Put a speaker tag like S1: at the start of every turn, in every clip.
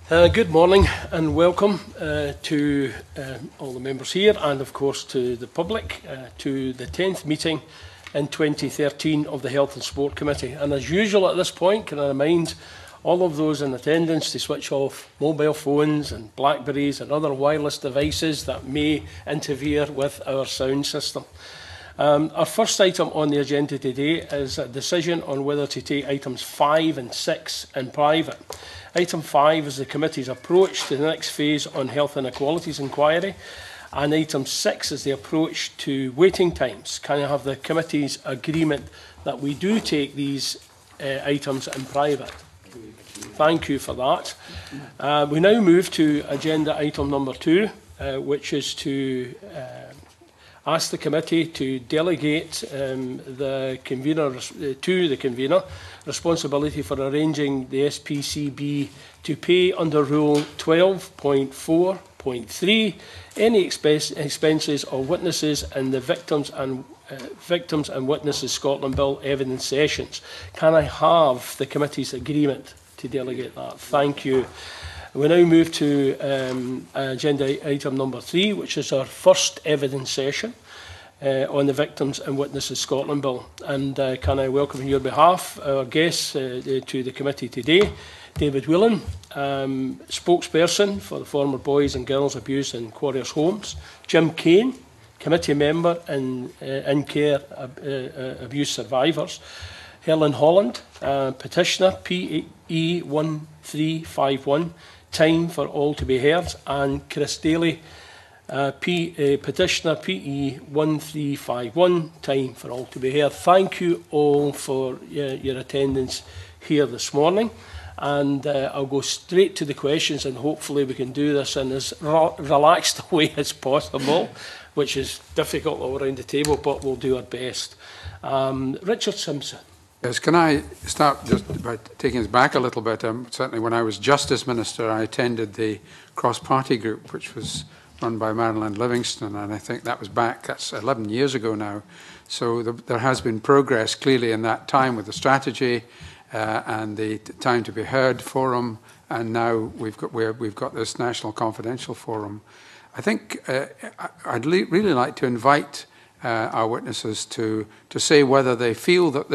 S1: Good morning and welcome to all the members here and of course to the public to the 10th meeting in 2013 of the Health and Sport Committee. And as usual at this point, can I remind all of those in attendance to switch off mobile phones and Blackberries and other wireless devices that may interfere with our sound system. Our first item on the agenda today is a decision on whether to take items 5 and 6 in private. Item 5 is the committee's approach to the next phase on health-inequalities inquiry, and item 6 is the approach to waiting times. Can I have the committee's agreement that we do take these items in private? Thank you for that. We now move to agenda item number 2, which is to ask the committee to delegate the convener to the convener responsibility for arranging the SPCB to pay under Rule 12.4.3 any expenses of witnesses in the Victims and Witnesses Scotland Bill evidence sessions. Can I have the committee's agreement to delegate that? Thank you. We now move to agenda item number 3, which is our first evidence session on the Victims and Witnesses Scotland Bill. And can I welcome on your behalf our guests to the committee today, David Whelan, spokesperson for the former boys and girls abused in Quarriers homes, Jim Kane, committee member in care abuse survivors, Helen, Holland, Petitioner, PE 1351, time for all to be heard, and Chris Daly, Petitioner PE 1351, time for all to be heard. Thank you all for your attendance here this morning, and I'll go straight to the questions, and hopefully we can do this in as relaxed a way as possible, which is difficult all around the table, but we'll do our best. Richard Simpson.
S2: Yes, can I start just by taking us back a little bit? Certainly when I was Justice Minister, I attended the cross-party group, which was run by Marilyn Livingston, and I think that was that's 11 years ago now. So there has been progress clearly in that time with the strategy and the Time to Be Heard forum, and now we've got this National Confidential Forum. I think I'd really like to invite our witnesses to say whether they feel that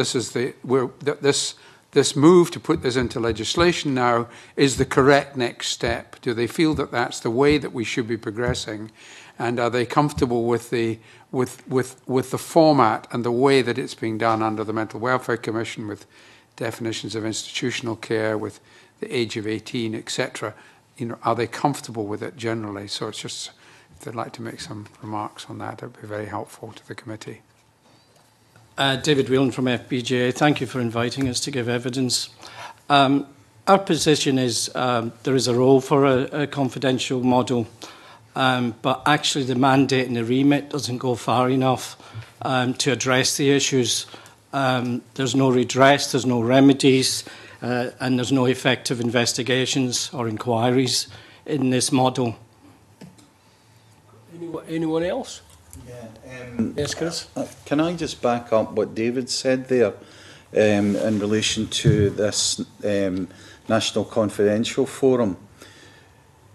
S2: this move to put this into legislation now is the correct next step. Do they feel that that's the way that we should be progressing, and are they comfortable with the format and the way that it's being done under the Mental Welfare Commission, with definitions of institutional care, with the age of 18, etc. Are they comfortable with it generally? So it's just, if they'd like to make some remarks on that, it would be very helpful to the committee.
S3: David Whelan from FBGA. Thank you for inviting us to give evidence. Our position is there is a role for a confidential model, but actually the mandate and the remit doesn't go far enough to address the issues. There's no redress, there's no remedies, and there's no effective investigations or inquiries in this model.
S1: Anyone else?
S4: Yeah,
S1: yes, Chris?
S4: Can I just back up what David said there in relation to this National Confidential Forum?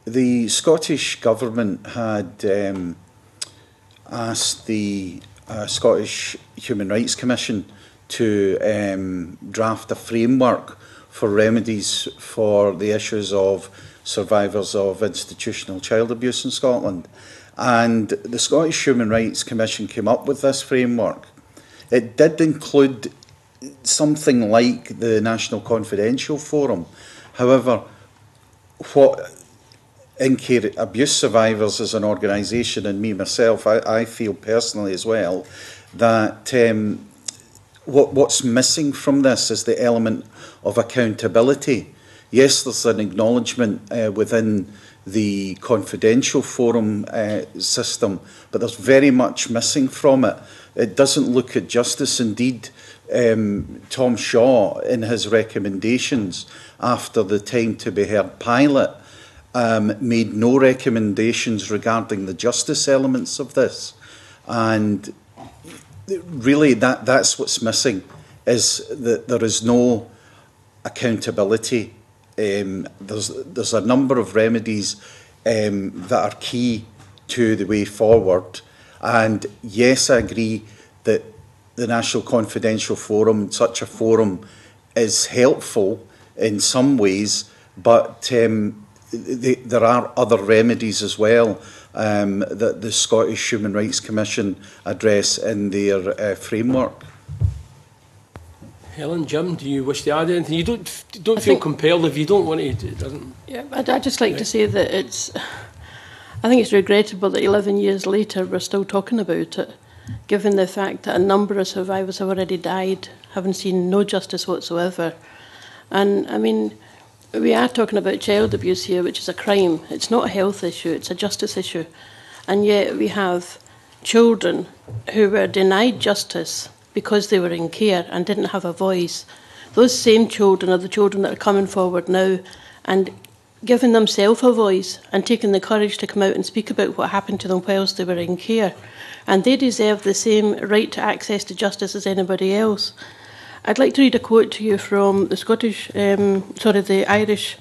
S4: The Scottish Government had asked the Scottish Human Rights Commission to draft a framework for remedies for the issues of survivors of institutional child abuse in Scotland. And the Scottish Human Rights Commission came up with this framework. It did include something like the National Confidential Forum. However, what In Care Abuse Survivors as an organisation, and me myself, I feel personally as well, that what's missing from this is the element of accountability. Yes, there's an acknowledgement within the confidential forum system, but there's very much missing from it. It doesn't look at justice. Indeed, Tom Shaw, in his recommendations after the Time to Be Heard pilot, made no recommendations regarding the justice elements of this. And really that's what's missing, is that there is no accountability there's a number of remedies that are key to the way forward. And yes, I agree that the National Confidential Forum, such a forum, is helpful in some ways, but there are other remedies as well that the Scottish Human Rights Commission address in their framework.
S1: Helen, Jim, do you wish to add anything? You don't feel compelled if you don't want to. It doesn't.
S5: Yeah, I'd just like to say that I think it's regrettable that 11 years later we're still talking about it, given the fact that a number of survivors have already died, having seen no justice whatsoever. And I mean, we are talking about child abuse here, which is a crime. It's not a health issue, it's a justice issue. And yet we have children who were denied justice because they were in care and didn't have a voice. Those same children are the children that are coming forward now and giving themselves a voice and taking the courage to come out and speak about what happened to them whilst they were in care. And they deserve the same right to access to justice as anybody else. I'd like to read a quote to you from the Irish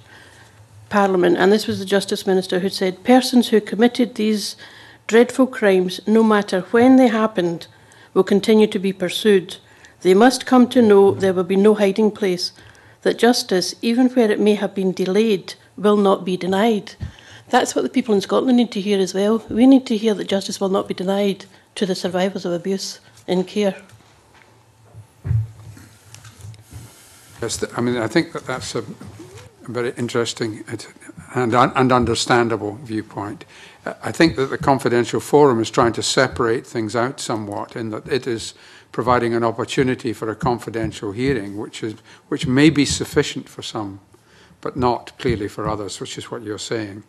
S5: Parliament, and this was the Justice Minister who said, "Persons who committed these dreadful crimes, no matter when they happened, will continue to be pursued. They must come to know there will be no hiding place, that justice, even where it may have been delayed, will not be denied." That's what the people in Scotland need to hear as well. We need to hear that justice will not be denied to the survivors of abuse in care.
S2: Yes, I mean, I think that's a very interesting and understandable viewpoint. I think that the Confidential Forum is trying to separate things out somewhat, in that it is providing an opportunity for a confidential hearing, which may be sufficient for some, but not clearly for others, which is what you're saying.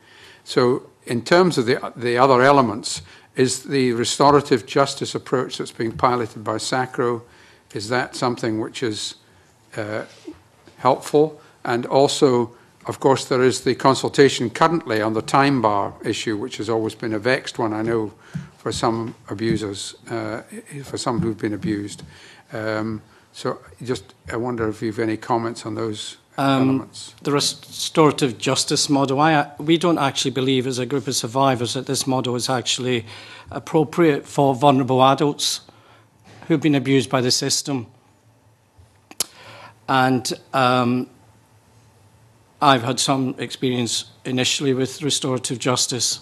S2: So in terms of the other elements, is the restorative justice approach that's being piloted by SACRO, is that something which is helpful? And also, of course, there is the consultation currently on the time bar issue, which has always been a vexed one, I know, for some abusers, for some who've been abused. So I wonder if you have any comments on those elements.
S3: The restorative justice model, we don't actually believe as a group of survivors that this model is actually appropriate for vulnerable adults who've been abused by the system. And I've had some experience initially with restorative justice.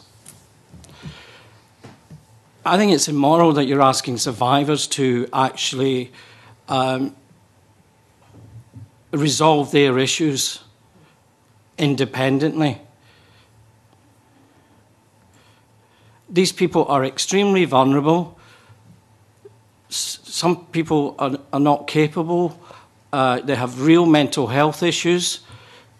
S3: I think it's immoral that you're asking survivors to actually resolve their issues independently. These people are extremely vulnerable. Some people are not capable. They have real mental health issues.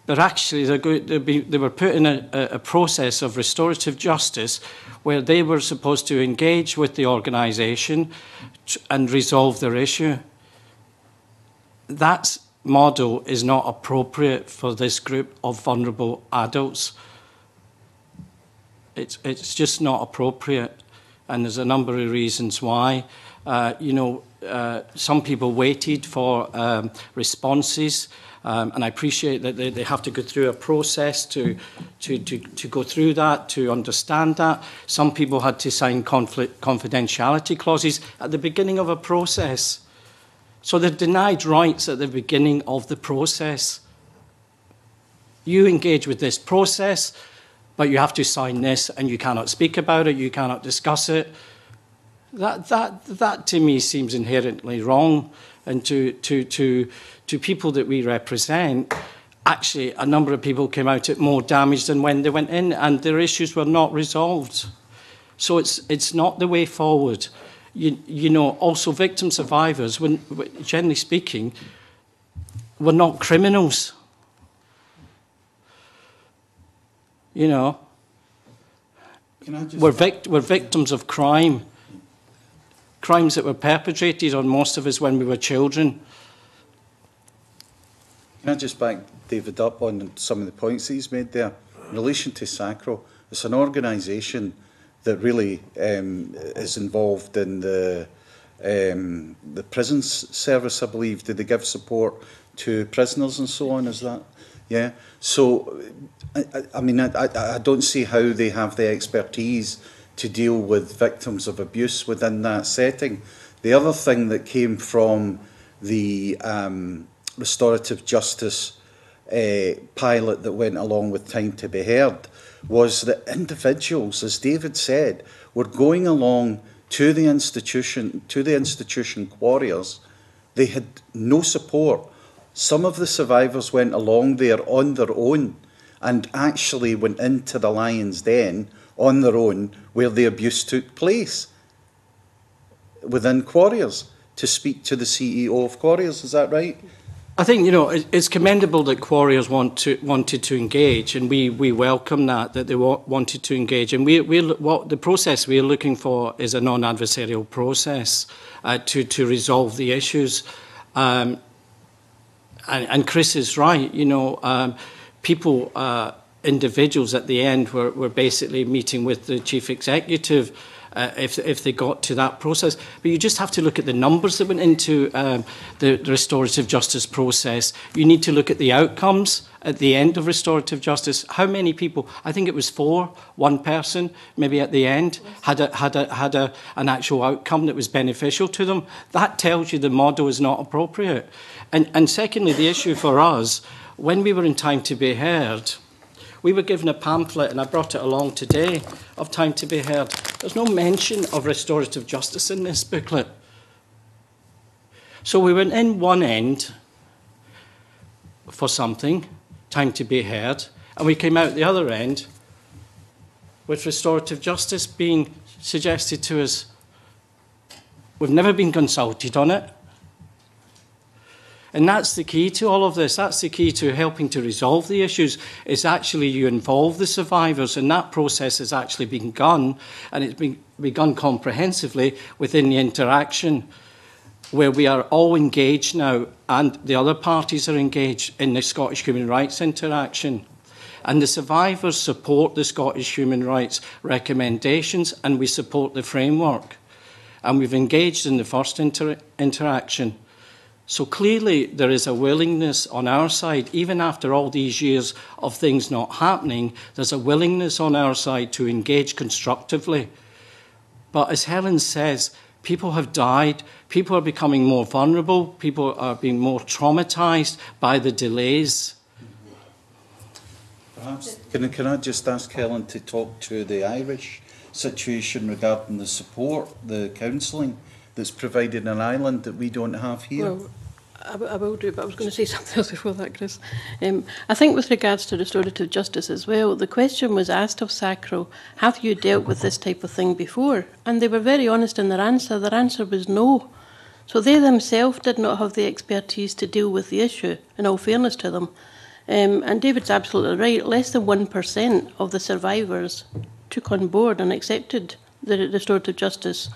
S3: But actually, they were put in a process of restorative justice where they were supposed to engage with the organisation and resolve their issue. That model is not appropriate for this group of vulnerable adults. It's just not appropriate, and there's a number of reasons why. Some people waited for responses. And I appreciate that they have to go through a process to go through that, to understand that. Some people had to sign confidentiality clauses at the beginning of a process. So they're denied rights at the beginning of the process. You engage with this process, but you have to sign this, and you cannot speak about it, you cannot discuss it. That to me seems inherently wrong, and to people that we represent, actually a number of people came out at more damage than when they went in, and their issues were not resolved. So it's not the way forward. Also victim survivors, when generally speaking, were not criminals. We're victims of crime. Crimes that were perpetrated on most of us when we were children.
S4: Can I just back David up on some of the points that he's made there? In relation to SACRO, it's an organisation that really is involved in the prisons service, I believe. Do they give support to prisoners and so on? Is that Yeah. So, I mean, I don't see how they have the expertise to deal with victims of abuse within that setting. The other thing that came from the restorative justice pilot that went along with Time to Be Heard was that individuals, as David said, were going along to the institution Quarriers. They had no support. Some of the survivors went along there on their own and actually went into the lion's den on their own where the abuse took place within Quarriers to speak to the CEO of Quarriers. Is that right?
S3: I think, you know, it's commendable that Quarriers wanted to engage, and we welcome that they wanted to engage. And what the process we're looking for is a non-adversarial process to resolve the issues. And Chris is right, you know, individuals at the end were basically meeting with the chief executive if they got to that process. But you just have to look at the numbers that went into the restorative justice process. You need to look at the outcomes at the end of restorative justice. How many people, I think it was one person, maybe at the end, had an actual outcome that was beneficial to them. That tells you the model is not appropriate. And secondly, the issue for us, when we were in Time to Be Heard, we were given a pamphlet, and I brought it along today, of Time to Be Heard. There's no mention of restorative justice in this booklet. So we went in one end for something, Time to Be Heard, and we came out the other end with restorative justice being suggested to us. We've never been consulted on it. And that's the key to all of this. That's the key to helping to resolve the issues, is actually you involve the survivors, and that process has actually begun, and it's been begun comprehensively within the interaction, where we are all engaged now, and the other parties are engaged in the Scottish human rights interaction. And the survivors support the Scottish human rights recommendations, and we support the framework. And we've engaged in the first interaction. So clearly there is a willingness on our side, even after all these years of things not happening, there's a willingness on our side to engage constructively. But as Helen says, people have died, people are becoming more vulnerable, people are being more traumatised by the delays.
S4: Perhaps, can I just ask Helen to talk to the Irish situation regarding the support, the counselling that's provided in Ireland that we don't have here?
S5: Well, I will do, but I was going to say something else before that, Chris. I think with regards to restorative justice as well, the question was asked of SACRO, have you dealt with this type of thing before? And they were very honest in their answer. Their answer was no. So they themselves did not have the expertise to deal with the issue, in all fairness to them. And David's absolutely right. Less than 1% of the survivors took on board and accepted the restorative justice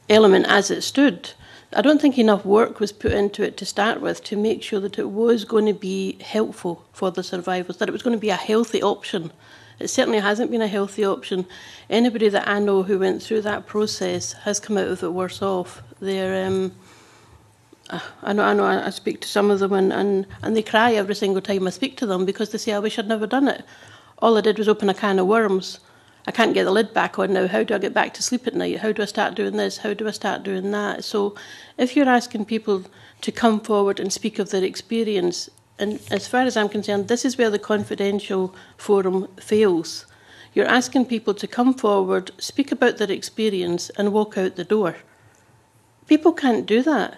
S5: element as it stood. I don't think enough work was put into it to start with to make sure that it was going to be helpful for the survivors, that it was going to be a healthy option. It certainly hasn't been a healthy option. Anybody that I know who went through that process has come out of it worse off. They're, I know I speak to some of them and they cry every single time I speak to them because they say, I wish I'd never done it. All I did was open a can of worms. I can't get the lid back on now. How do I get back to sleep at night? How do I start doing this? How do I start doing that? So if you're asking people to come forward and speak of their experience, and as far as I'm concerned, this is where the confidential forum fails. You're asking people to come forward, speak about their experience, and walk out the door. People can't do that.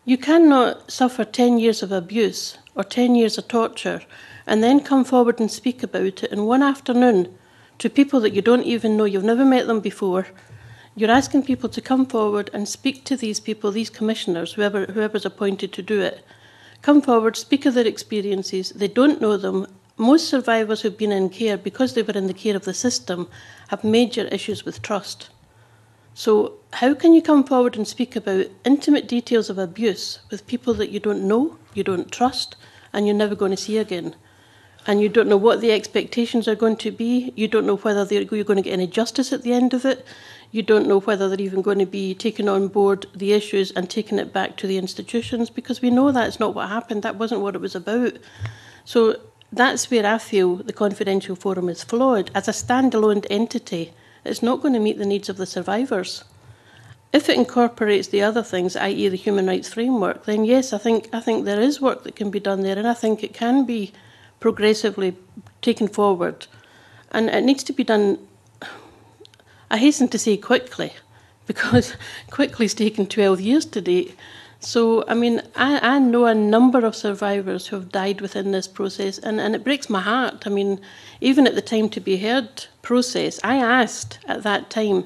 S5: You cannot suffer 10 years of abuse or 10 years of torture and then come forward and speak about it in one afternoon to people that you don't even know, you've never met them before. You're asking people to come forward and speak to these people, these commissioners, whoever's appointed to do it. Come forward, speak of their experiences. They don't know them. Most survivors who've been in care, because they were in the care of the system, have major issues with trust. So how can you come forward and speak about intimate details of abuse with people that you don't know, you don't trust, and you're never going to see again? And you don't know what the expectations are going to be. You don't know whether you're going to get any justice at the end of it. You don't know whether they're even going to be taking on board the issues and taking it back to the institutions, because we know that's not what happened. That wasn't what it was about. So that's where I feel the confidential forum is flawed. As a standalone entity, it's not going to meet the needs of the survivors. If it incorporates the other things, i.e. the human rights framework, then yes, I think there is work that can be done there, and I think it can be progressively taken forward. And it needs to be done, I hasten to say quickly, because quickly is taken 12 years to date. So, I mean, I know a number of survivors who have died within this process, and it breaks my heart. I mean, even at the time to be heard process, I asked at that time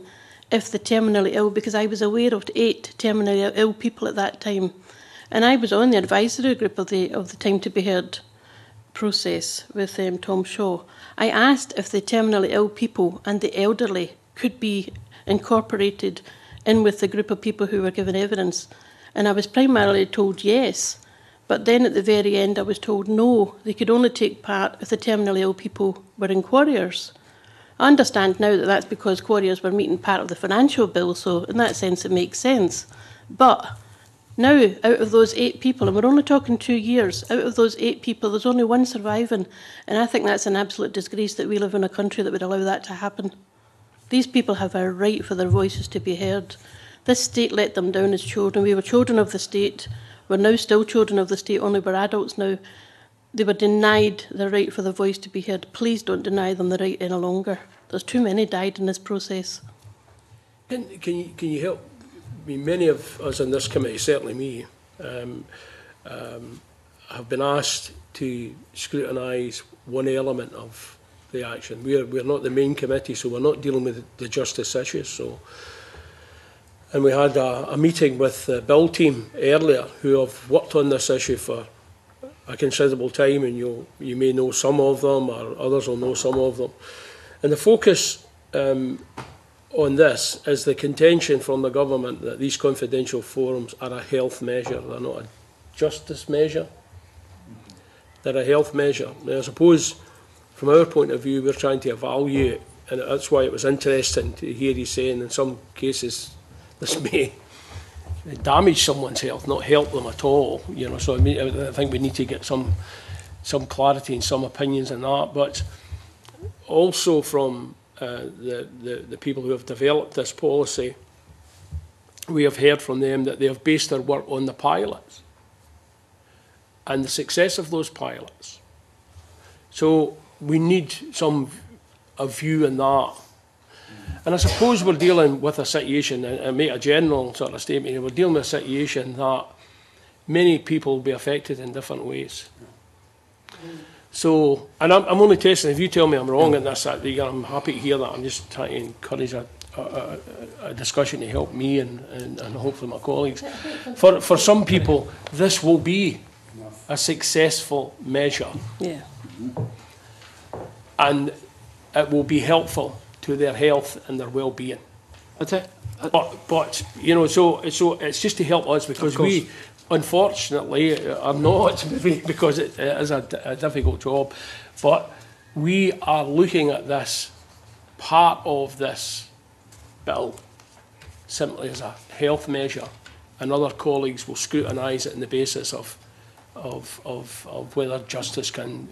S5: if the terminally ill, because I was aware of 8 terminally ill people at that time, and I was on the advisory group of the time to be heard process with Tom Shaw. I asked if the terminally ill people and the elderly could be incorporated in with the group of people who were given evidence, and I was primarily told yes, but then at the very end I was told no, they could only take part if the terminally ill people were in Quarriers. I understand now that that's because Quarriers were meeting part of the financial bill, so in that sense it makes sense. But now, out of those 8 people, and we're only talking 2 years, out of those 8 people, there's only 1 surviving, and I think that's an absolute disgrace that we live in a country that would allow that to happen. These people have a right for their voices to be heard. This state let them down as children. We were children of the state. We're now still children of the state, only we're adults now. They were denied the right for their voice to be heard. Please don't deny them the right any longer. There's too many died in this process.
S1: Can you help me? Many of us in this committee, certainly me, have been asked to scrutinise one element of the action. We're not the main committee, so we're not dealing with the justice issues. So, and we had a meeting with the Bill team earlier who have worked on this issue for a considerable time, and you may know some of them, or others will know some of them. And the focus on this is the contention from the government that these confidential forums are a health measure. They're not a justice measure. They're a health measure. Now, I suppose from our point of view, we're trying to evaluate, and that's why it was interesting to hear you saying in some cases this may damage someone's health, not help them at all. You know, so I think we need to get some clarity and some opinions on that. But also from the people who have developed this policy, we have heard from them that they have based their work on the pilots and the success of those pilots. So we need a view in that. And I suppose we're dealing with a situation, and make a general sort of statement, we're dealing with a situation that many people will be affected in different ways. So, and I'm only testing, if you tell me I'm wrong in this, I'm happy to hear that. I'm just trying to encourage a discussion to help me and hopefully my colleagues. For some people, this will be a successful measure. Yeah. And it will be helpful to their health and their well-being. But you know, so it's just to help us, because we, unfortunately, are not, because it is a difficult job, but we are looking at this part of this bill simply as a health measure, and other colleagues will scrutinise it on the basis of whether justice can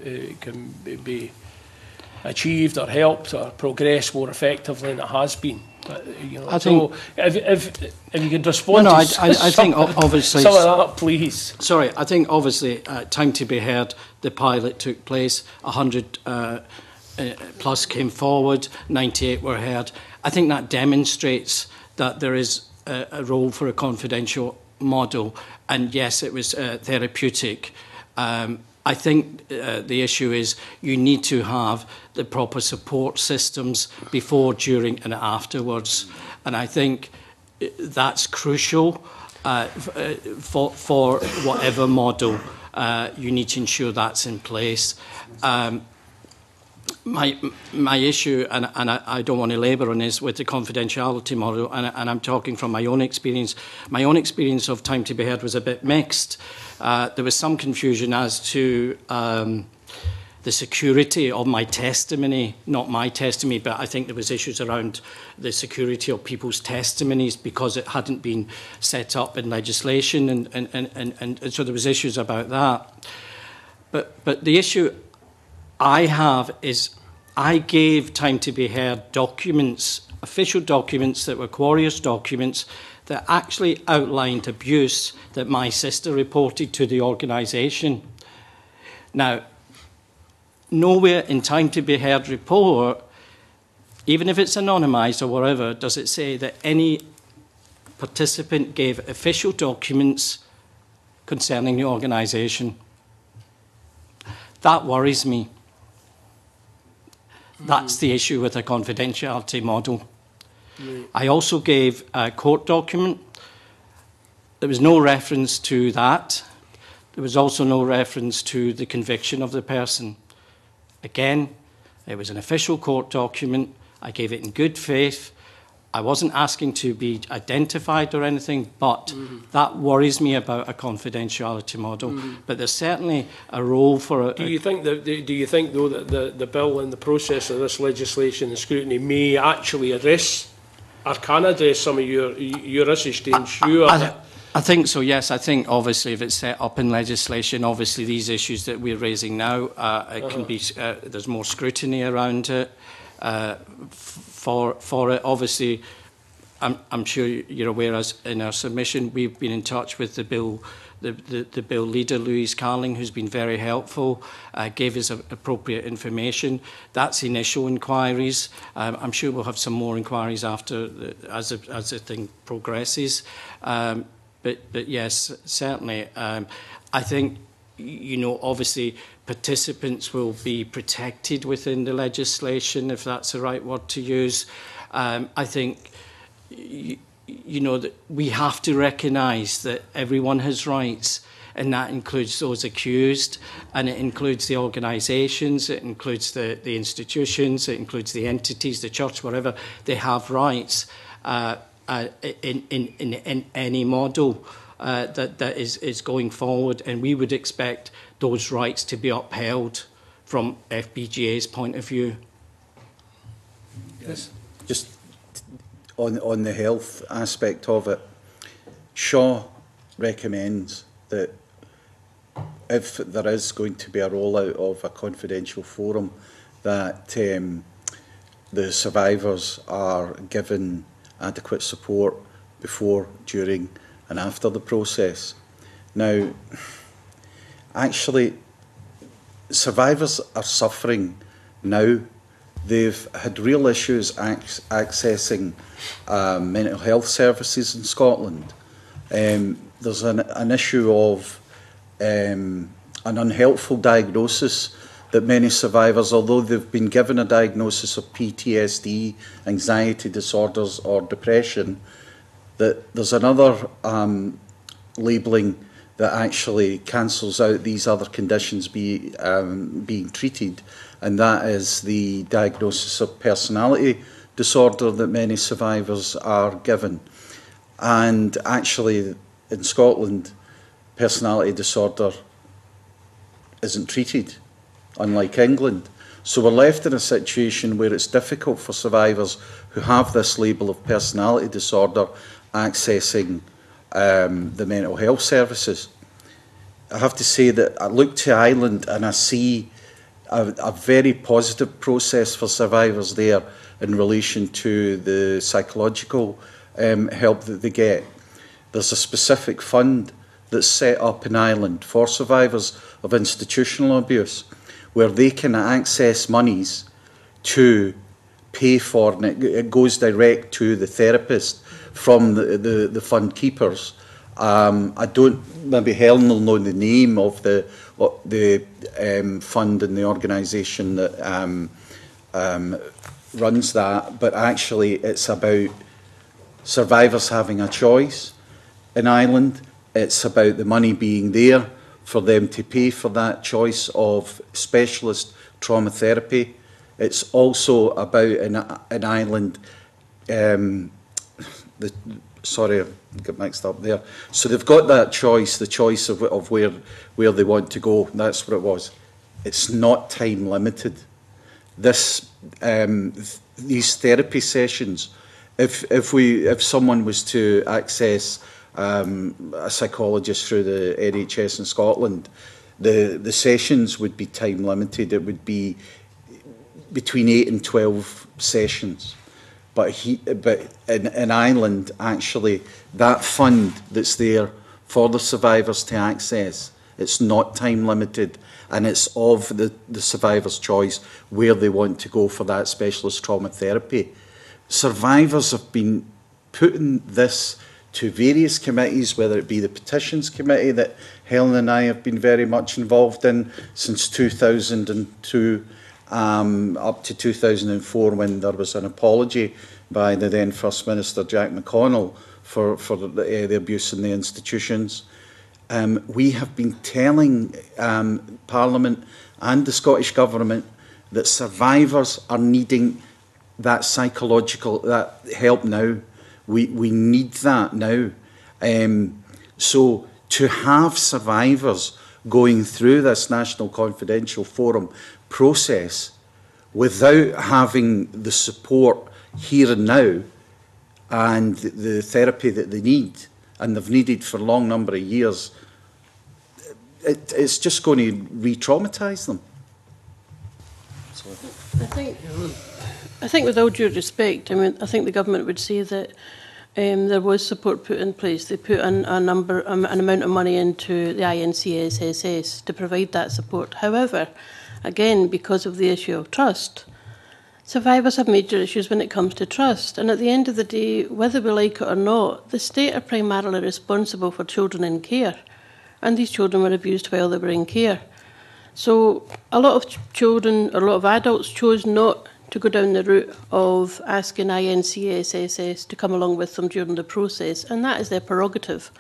S1: be achieved or helped or progress more effectively than it has been. You know, so if you could respond
S3: I think obviously
S1: some of that, please.
S3: Sorry, I think obviously time to be heard. The pilot took place. 100 plus came forward. 98 were heard. I think that demonstrates that there is a role for a confidential model. And yes, it was therapeutic. I think the issue is you need to have the proper support systems before, during and afterwards. And I think that's crucial for whatever model. You need to ensure that's in place. My issue, and I don't want to labour on this, with the confidentiality model, and I'm talking from my own experience. My own experience of time to be heard was a bit mixed. There was some confusion as to the security of my testimony, not my testimony, but I think there was issues around the security of people's testimonies because it hadn't been set up in legislation, and so there was issues about that. But the issue I have is I gave Time to Be Heard documents, official documents that were Quarriers documents that actually outlined abuse that my sister reported to the organisation. Now, nowhere in Time to Be Heard report, even if it's anonymised or whatever, does it say that any participant gave official documents concerning the organisation. That worries me. That's the issue with a confidentiality model. I also gave a court document. There was no reference to that. There was also no reference to the conviction of the person. Again, it was an official court document. I gave it in good faith. I wasn't asking to be identified or anything, but that worries me about a confidentiality model. But there's certainly a role for
S1: Do you think though that the bill and the process of this legislation and scrutiny may actually address or can address some of your issues to ensure that?
S3: I think so, yes. I think obviously if it's set up in legislation, obviously these issues that we're raising now, it can be there's more scrutiny around it. For it, obviously, I'm sure you're aware, as in our submission, we've been in touch with the bill leader, Louise Carling, who's been very helpful, gave us appropriate information. That's initial inquiries. I'm sure we'll have some more inquiries after as the thing progresses. But yes, certainly, I think, you know, obviously participants will be protected within the legislation, if that's the right word to use. I think, you know, that we have to recognise that everyone has rights, and that includes those accused, and it includes the organisations, it includes the institutions, it includes the entities, the church, whatever. They have rights in any model that is going forward, and we would expect those rights to be upheld from FBGA's point of view.
S4: Yes. Just on the health aspect of it, Shaw recommends that if there is going to be a rollout of a confidential forum, that the survivors are given adequate support before, during and after the process. Now, actually, survivors are suffering now. They've had real issues accessing mental health services in Scotland. There's an issue of an unhelpful diagnosis that many survivors, although they've been given a diagnosis of PTSD, anxiety disorders or depression, that there's another labelling that actually cancels out these other conditions being treated, and that is the diagnosis of personality disorder that many survivors are given. And actually, in Scotland, personality disorder isn't treated, unlike England. So we're left in a situation where it's difficult for survivors who have this label of personality disorder accessing the mental health services. I have to say that I look to Ireland and I see a very positive process for survivors there in relation to the psychological help that they get. There's a specific fund that's set up in Ireland for survivors of institutional abuse, where they can access monies to pay for, and it goes direct to the therapist from the fund keepers. I don't, maybe Helen will know the name of the fund and the organisation that runs that, but actually it's about survivors having a choice in Ireland. It's about the money being there for them to pay for that choice of specialist trauma therapy. It's also about in Ireland, sorry, I got mixed up there. So they've got that choice, the choice of where they want to go. That's what it was. It's not time limited. These therapy sessions, if someone was to access a psychologist through the NHS in Scotland, the sessions would be time limited. It would be between 8 and 12 sessions. But in Ireland, actually, that fund that's there for the survivors to access, it's not time limited, and it's of the survivor's choice where they want to go for that specialist trauma therapy. Survivors have been putting this to various committees, whether it be the Petitions Committee that Helen and I have been very much involved in since 2002, up to 2004, when there was an apology by the then First Minister Jack McConnell for the abuse in the institutions. We have been telling Parliament and the Scottish Government that survivors are needing that psychological help now. We need that now. So to have survivors going through this National Confidential Forum process without having the support here and now and the therapy that they need, and they've needed for a long number of years, it's just going to re-traumatise them. So
S5: I think with all due respect, I mean, I think the government would say that there was support put in place. They put an amount of money into the INCSSS to provide that support. However, again, because of the issue of trust, survivors have major issues when it comes to trust. And at the end of the day, whether we like it or not, the state are primarily responsible for children in care. And these children were abused while they were in care. So a lot of children, a lot of adults chose not to go down the route of asking INCSSS to come along with them during the process, and that is their prerogative.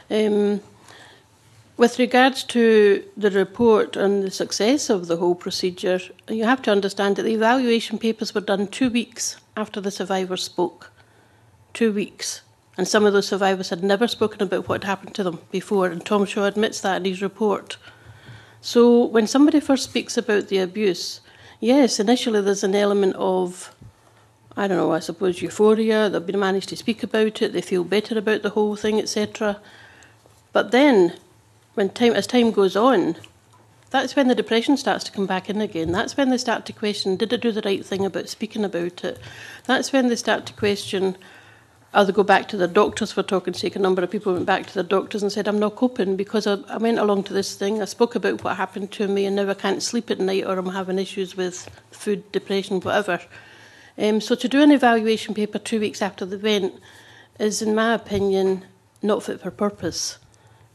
S5: With regards to the report and the success of the whole procedure, you have to understand that the evaluation papers were done 2 weeks after the survivors spoke. 2 weeks. And some of those survivors had never spoken about what had happened to them before, and Tom Shaw admits that in his report. So when somebody first speaks about the abuse, yes, initially there's an element of, I don't know, I suppose euphoria, they've been managed to speak about it, they feel better about the whole thing, etc. But then, as time goes on, that's when the depression starts to come back in again. That's when they start to question, did I do the right thing about speaking about it? That's when they start to question, or they go back to their doctors, for talking's sake. A number of people went back to their doctors and said, I'm not coping because I went along to this thing, I spoke about what happened to me, and now I can't sleep at night, or I'm having issues with food, depression, whatever. So to do an evaluation paper 2 weeks after the event is, in my opinion, not fit for purpose,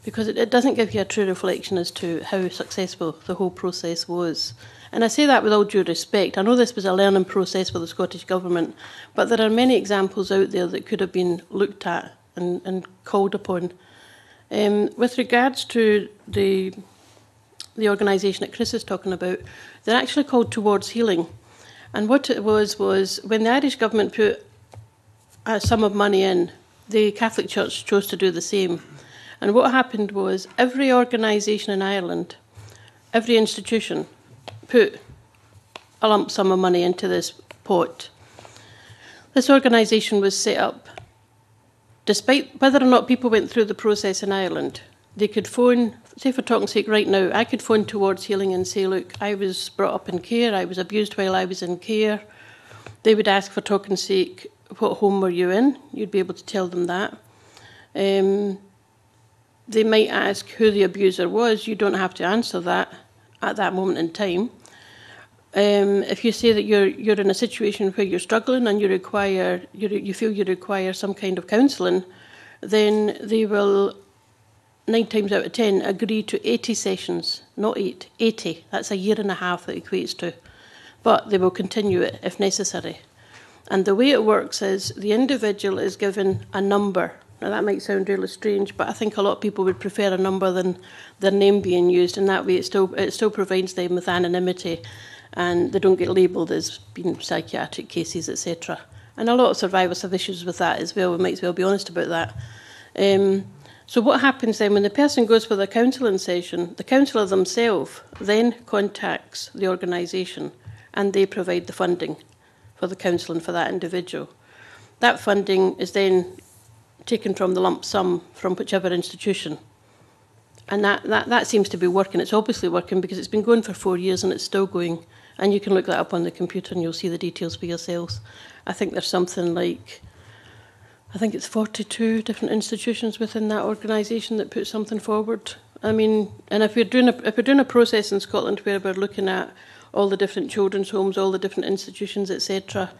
S5: because it doesn't give you a true reflection as to how successful the whole process was. And I say that with all due respect. I know this was a learning process for the Scottish Government, but there are many examples out there that could have been looked at and called upon. With regards to the organisation that Chris is talking about, they're actually called Towards Healing. And what it was when the Irish Government put a sum of money in, the Catholic Church chose to do the same. And what happened was every organisation in Ireland, every institution, put a lump sum of money into this pot. This organisation was set up, despite whether or not people went through the process in Ireland, they could phone, say for talking's sake right now, I could phone Towards Healing and say, look, I was brought up in care, I was abused while I was in care. They would ask for talking's sake, what home were you in? You'd be able to tell them that. They might ask who the abuser was. You don't have to answer that at that moment in time. If you say that you're in a situation where you're struggling and you feel you require some kind of counselling, then they will 9 times out of 10 agree to 80 sessions, not 8, 80. That's a year and a half that equates to. But they will continue it if necessary. And the way it works is the individual is given a number. Now that might sound really strange, but I think a lot of people would prefer a number than their name being used, and that way it still provides them with anonymity, and they don't get labelled as being psychiatric cases, etc. And a lot of survivors have issues with that as well. We might as well be honest about that. So what happens then when the person goes for the counselling session, the counsellor themselves then contacts the organisation and they provide the funding for the counselling for that individual. That funding is then taken from the lump sum from whichever institution. And that seems to be working. It's obviously working because it's been going for 4 years and it's still going. And you can look that up on the computer and you'll see the details for yourselves. I think there's something like, I think it's 42 different institutions within that organisation that put something forward. I mean, and if we're doing a process in Scotland where we're looking at all the different children's homes, all the different institutions, etc.,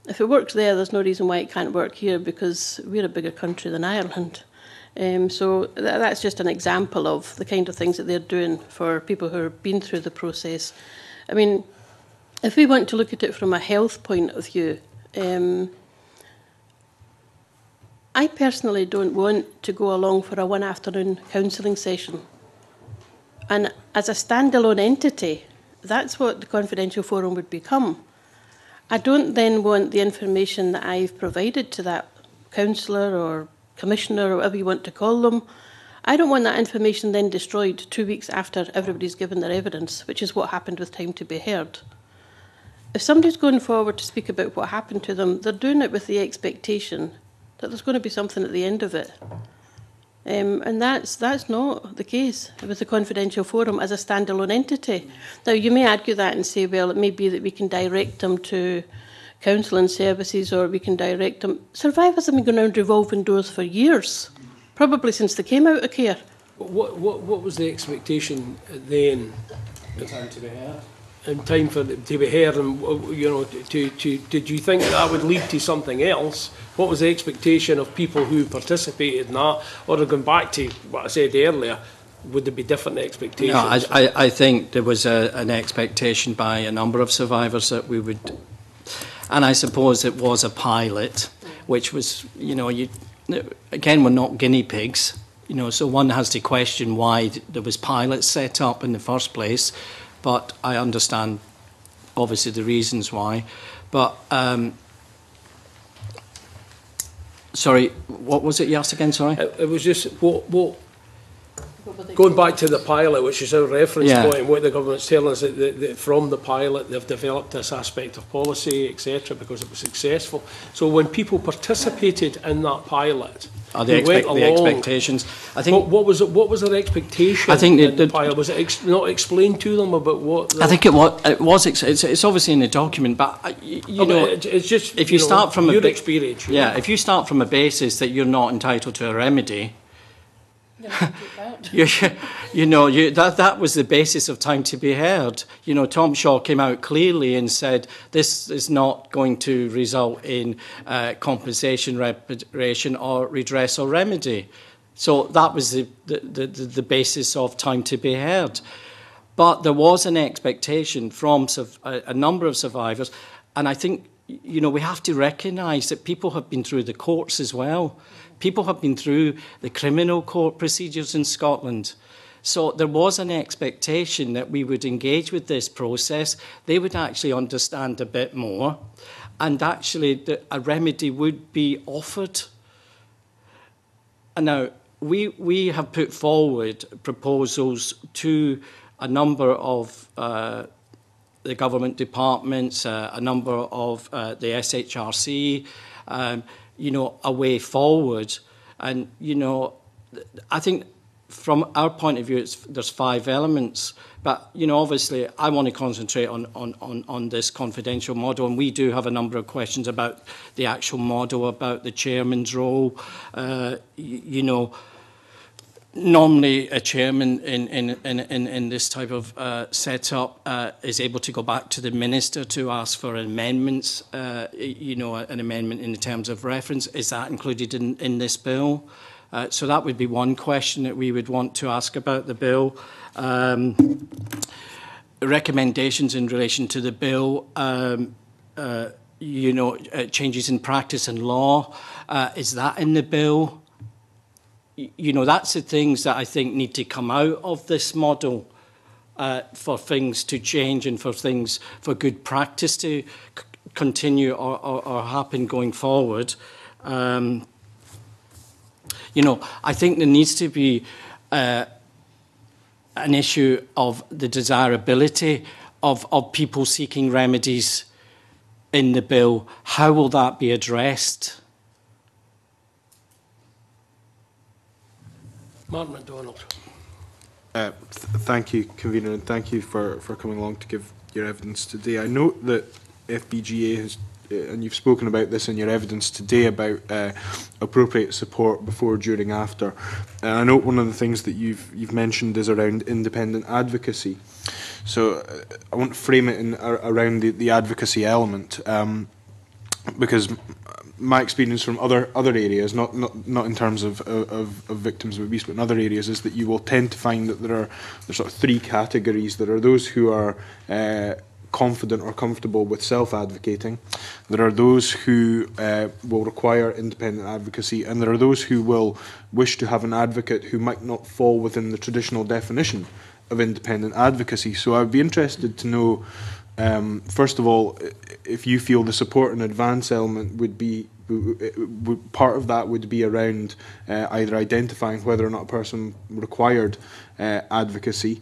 S5: if it works there's no reason why it can't work here, because we're a bigger country than Ireland. So that's just an example of the kind of things that they're doing for people who have been through the process. I mean, if we want to look at it from a health point of view, I personally don't want to go along for a one-afternoon counselling session. And as a standalone entity, that's what the confidential forum would become. I don't then want the information that I've provided to that counsellor or commissioner or whatever you want to call them, I don't want that information then destroyed 2 weeks after everybody's given their evidence, which is what happened with Time to be Heard. If somebody's going forward to speak about what happened to them, they're doing it with the expectation that there's going to be something at the end of it. And that's not the case with the confidential forum as a standalone entity. Now, you may argue that and say, well, it may be that we can direct them to counselling services, or we can direct them. Survivors have been going around revolving doors for years, probably since they came out of care.
S1: What was the expectation then?
S3: In time to be heard.
S1: In time for to be heard, and did you think that would lead to something else? What was the expectation of people who participated in that, or going back to what I said earlier? Would there be different expectations?
S3: No, I think there was an expectation by a number of survivors that we would. And I suppose it was a pilot, which was, again, we're not guinea pigs, so one has to question why there was pilots set up in the first place. But I understand, obviously, the reasons why. But, sorry, what was it you asked again, sorry?
S1: It was just, going back to the pilot, which is our reference point, what the government's telling us, that from the pilot they've developed this aspect of policy, etc., because it was successful. So when people participated in that pilot,
S3: the expectations. I think
S1: what was their expectation?
S3: I think
S1: in the pilot, was it not explained to them about what?
S3: I think it was. It's obviously in the document, but
S1: it's just
S3: if you start from
S1: your experience.
S3: If you start from a basis that you're not entitled to a remedy. That was the basis of Time to be Heard. Tom Shaw came out clearly and said this is not going to result in compensation, reparation, or redress or remedy. So that was the basis of Time to be Heard. But there was an expectation from a number of survivors, and I think we have to recognise that people have been through the courts as well. People have been through the criminal court procedures in Scotland. So there was an expectation that we would engage with this process. They would actually understand a bit more, and actually a remedy would be offered. And now, we have put forward proposals to a number of the government departments, a number of the SHRC, a way forward. And, I think from our point of view, there's 5 elements. But, obviously, I want to concentrate on this confidential model. And we do have a number of questions about the actual model, about the chairman's role. Normally, a chairman in this type of setup is able to go back to the minister to ask for amendments, an amendment in terms of reference. Is that included in this bill? So that would be one question that we would want to ask about the bill. Recommendations in relation to the bill, changes in practice and law. Is that in the bill? That's the things that I think need to come out of this model for things to change and for good practice to continue or happen going forward. I think there needs to be an issue of the desirability of people seeking remedies in the bill. How will that be addressed?
S1: Martin MacDonald.
S6: Thank you, Convener, and thank you for coming along to give your evidence today. I note that FBGA has, and you've spoken about this in your evidence today, about appropriate support before, during, after. And I note one of the things that you've mentioned is around independent advocacy. So I want to frame it in around the advocacy element, because my experience from other areas, not in terms of victims of abuse, but in other areas, is that you will tend to find that there's sort of three categories. There are those who are confident or comfortable with self-advocating. There are those who will require independent advocacy, and there are those who will wish to have an advocate who might not fall within the traditional definition of independent advocacy. So I'd be interested to know, first of all, if you feel the support and advance element would be, part of that would be around either identifying whether or not a person required advocacy,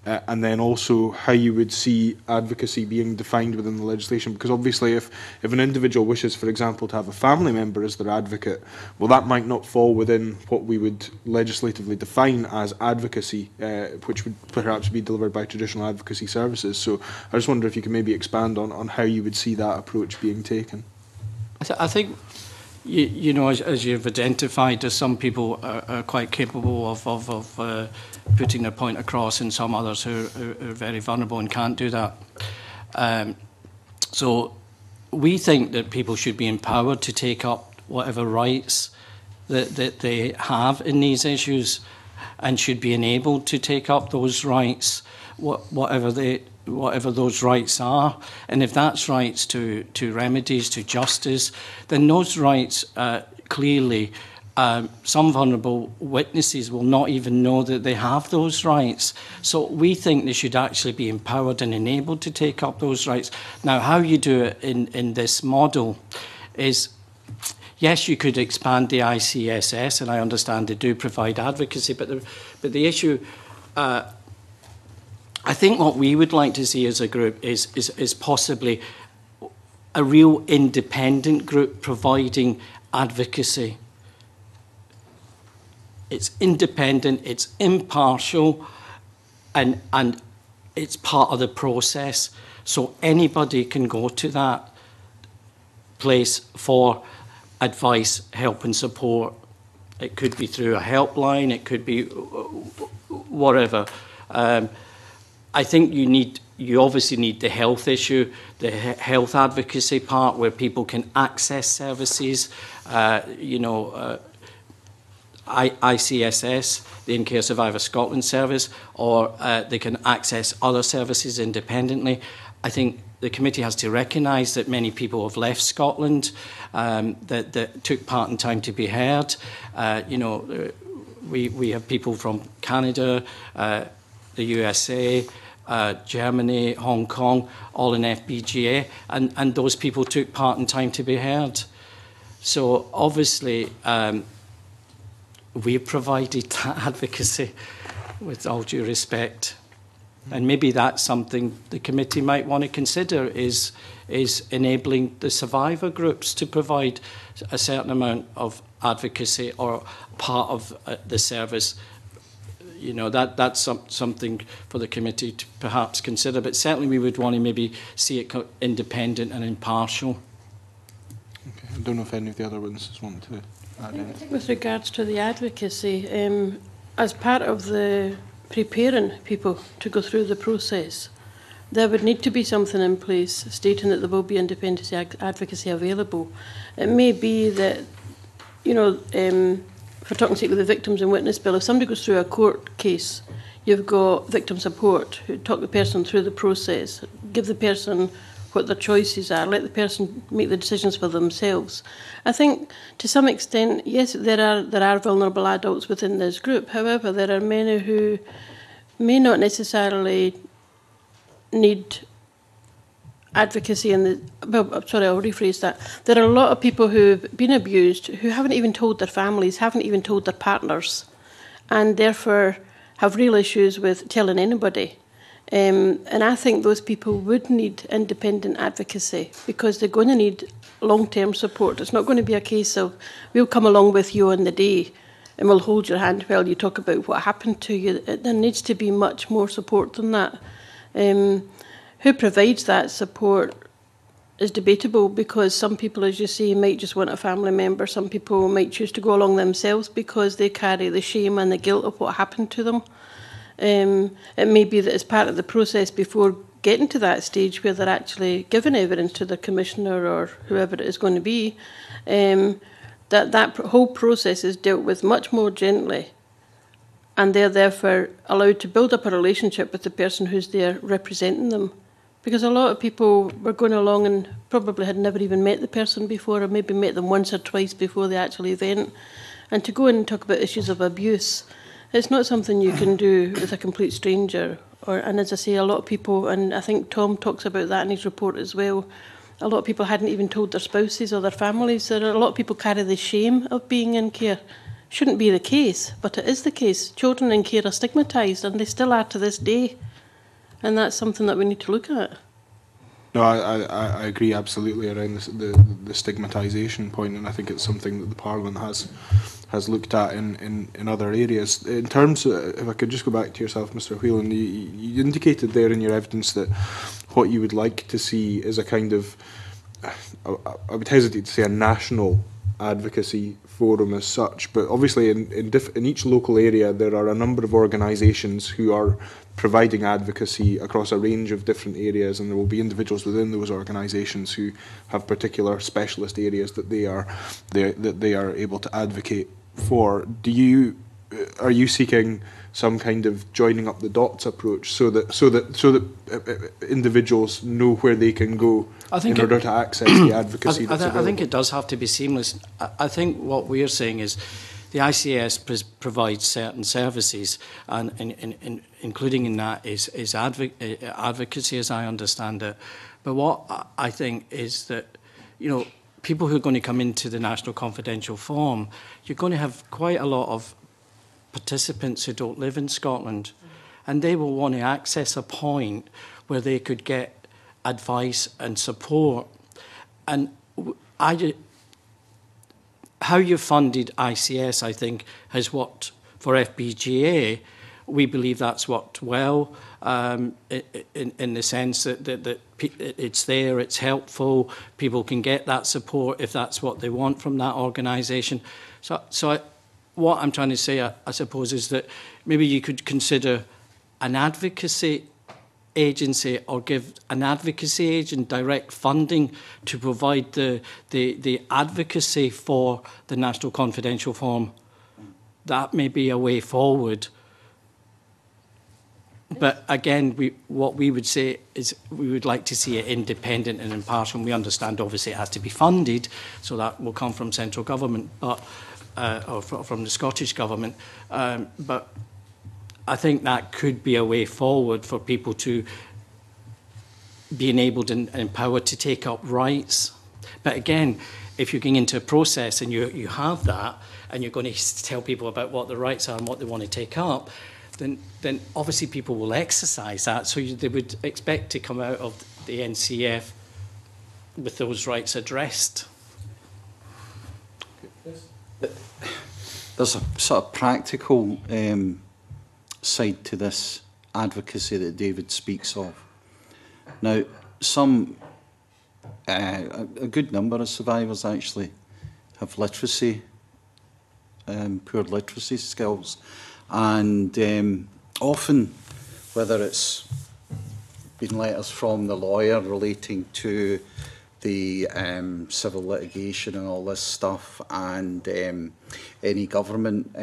S6: and then also how you would see advocacy being defined within the legislation. Because obviously if an individual wishes, for example, to have a family member as their advocate, well, that might not fall within what we would legislatively define as advocacy, which would perhaps be delivered by traditional advocacy services. So I just wonder if you could maybe expand on how you would see that approach being taken.
S3: I think, you know, as you've identified, there's some people are quite capable of putting their point across, and some others who are very vulnerable and can't do that. So we think that people should be empowered to take up whatever rights that they have in these issues, and should be enabled to take up those rights, whatever those rights are. And if that's rights to remedies, to justice, then those rights clearly, some vulnerable witnesses will not even know that they have those rights. So we think they should actually be empowered and enabled to take up those rights. Now, how you do it in this model is, yes, you could expand the ICSS, and I understand they do provide advocacy, but the issue, I think what we would like to see as a group is possibly a real independent group providing advocacy. It's independent, it's impartial, and it's part of the process. So anybody can go to that place for advice, help and support. It could be through a helpline, it could be whatever. I think you obviously need the health issue, the health advocacy part, where people can access services, ICSS, the In Care Survivor Scotland service, or they can access other services independently. I think the committee has to recognise that many people have left Scotland, that took part in time to be heard. We have people from Canada, the USA, Germany, Hong Kong, all in FBGA, and those people took part in time to be heard. So obviously, we've provided that advocacy, with all due respect. And maybe that's something the committee might want to consider, is enabling the survivor groups to provide a certain amount of advocacy or part of the service. You know, that's something for the committee to perhaps consider, but certainly we would want to maybe see it independent and impartial.
S6: Okay, I don't know if any of the other witnesses want to add anything.
S5: With regards to the advocacy, as part of the preparing people to go through the process, there would need to be something in place stating that there will be independent advocacy available. It may be that, for talking sake with the Victims and Witness Bill, if somebody goes through a court case, you've got victim support who talk the person through the process, give the person what their choices are, let the person make the decisions for themselves. I think to some extent, yes, there are vulnerable adults within this group. However, there are many who may not necessarily need advocacy I'll rephrase that. There are a lot of people who've been abused who haven't even told their families, haven't even told their partners, and therefore have real issues with telling anybody. And I think those people would need independent advocacy, because they're going to need long-term support. It's not going to be a case of, we'll come along with you on the day. and will hold your hand while you talk about what happened to you. There needs to be much more support than that. Who provides that support is debatable, because some people, as you say, might just want a family member. Some people might choose to go along themselves because they carry the shame and the guilt of what happened to them. It may be that as part of the process before getting to that stage where they're actually giving evidence to the Commissioner or whoever it is going to be, that whole process is dealt with much more gently, and they're therefore allowed to build up a relationship with the person who's there representing them. Because a lot of people were going along and probably had never even met the person before, or maybe met them once or twice before the actual event. And to go in and talk about issues of abuse, it's not something you can do with a complete stranger. And as I say, a lot of people, and I think Tom talks about that in his report as well, a lot of people hadn't even told their spouses or their families. A lot of people carry the shame of being in care. Shouldn't be the case, but it is the case. Children in care are stigmatised, and they still are to this day. And that's something that we need to look at.
S6: No, I agree absolutely around the stigmatisation point, and I think it's something that the Parliament has looked at in other areas. In terms of, if I could just go back to yourself, Mr. Whelan, you indicated there in your evidence that what you would like to see is a kind of, I would hesitate to say a national advocacy forum as such, but obviously in each local area there are a number of organisations who are providing advocacy across a range of different areas, and there will be individuals within those organisations who have particular specialist areas that they are able to advocate for. Are you seeking some kind of joining up the dots approach so that individuals know where they can go in order to access the advocacy that's available?
S3: I think it does have to be seamless. I think what we're saying is the ICS provides certain services, and including in that is advocacy, as I understand it. But what I think is that, people who are going to come into the National Confidential Forum, you're going to have quite a lot of participants who don't live in Scotland, and they will want to access a point where they could get advice and support. And how you funded ICS, I think, has worked for FBGA. We believe that's worked well, in the sense that it's there, it's helpful, people can get that support if that's what they want from that organisation. What I'm trying to say, I suppose, is that maybe you could consider an advocacy agency, or give an advocacy agent direct funding to provide the advocacy for the National Confidential Forum. That may be a way forward. But again, what we would say is we would like to see it independent and impartial. And we understand, obviously, it has to be funded, so that will come from central government, but or from the Scottish Government. But I think that could be a way forward for people to be enabled and empowered to take up rights. But again, if you're going into a process and you have that, and you're going to tell people about what the rights are and what they want to take up, then obviously people will exercise that. So they would expect to come out of the NCF with those rights addressed.
S4: There's a sort of practical side to this advocacy that David speaks of. Now, a good number of survivors actually have literacy, poor literacy skills, and often, whether it's been letters from the lawyer relating to the civil litigation and all this stuff, and any government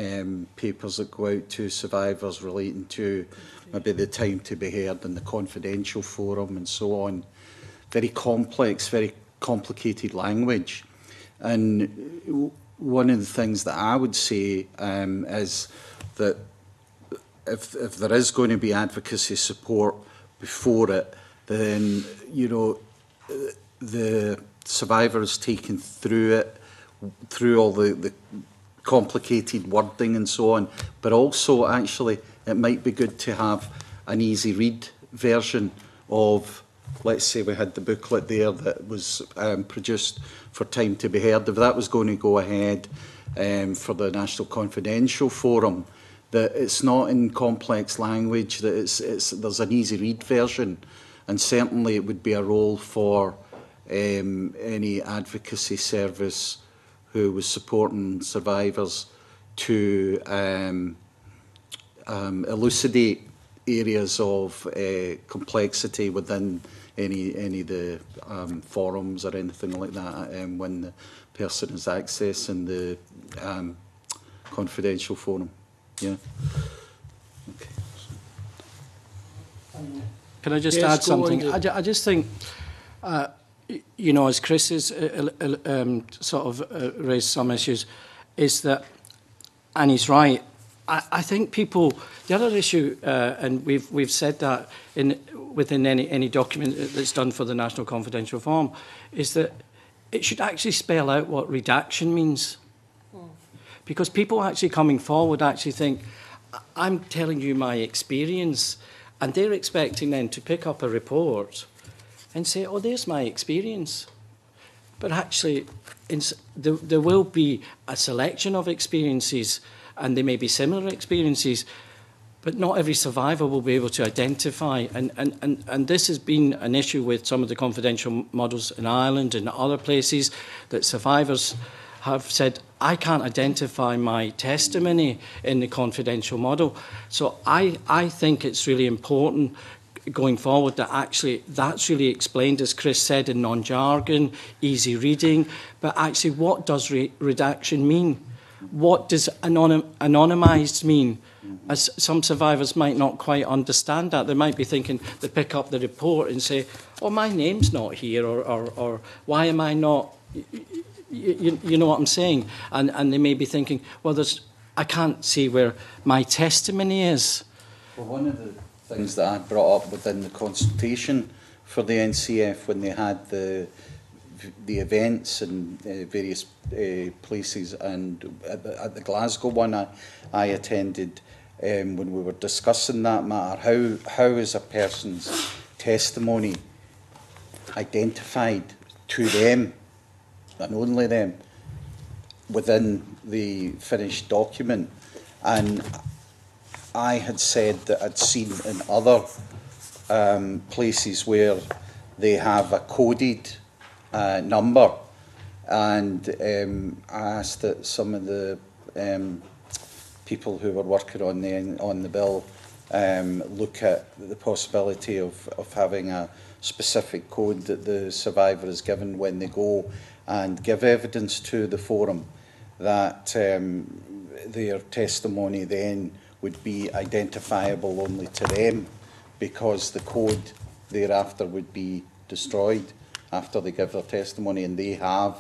S4: papers that go out to survivors relating to maybe the time to be heard in the confidential forum and so on. Very complex, very complicated language. And one of the things that I would say is that if there is going to be advocacy support before it, then, the survivor is taken through it, through all the complicated wording and so on, but also actually it might be good to have an easy read version of, let's say we had the booklet there that was produced for Time to be Heard. If that was going to go ahead, for the National Confidential Forum, that it's not in complex language, that there's an easy read version, and certainly it would be a role for any advocacy service who was supporting survivors to elucidate areas of complexity within any of the forums or anything like that when the person is accessing the confidential forum. Yeah. Okay.
S3: Can I just
S1: Yes,
S3: add
S1: go
S3: something?
S1: on,
S3: I just think, you know, as Chris has sort of raised some issues, is that, and he's right, I think people, the other issue, and we've said that within any document that's done for the National Confidential Forum, is that it should actually spell out what redaction means. Because people actually coming forward actually think, I'm telling you my experience, and they're expecting then to pick up a report and say, oh, there's my experience. But actually, there will be a selection of experiences, and they may be similar experiences, but not every survivor will be able to identify. And this has been an issue with some of the confidential models in Ireland and other places, that survivors have said, I can't identify my testimony in the confidential model. So I think it's really important going forward that actually that's really explained, as Chris said, in non-jargon, easy reading. But actually, what does redaction mean? What does anonymised mean? As some survivors might not quite understand that. They might be thinking, they pick up the report and say, oh, my name's not here, or why am I not... You know what I'm saying? And they may be thinking, well, I can't see where my testimony is.
S4: Well, one of the things that I brought up within the consultation for the NCF when they had the events in various places, and at the Glasgow one I attended, when we were discussing that matter, how is a person's testimony identified to them, and only them, within the finished document. And I had said that I'd seen in other places where they have a coded number, and I asked that some of the people who were working on the bill look at the possibility of having a specific code that the survivor is given when they go and give evidence to the forum, that their testimony then would be identifiable only to them, because the code thereafter would be destroyed after they give their testimony, and they have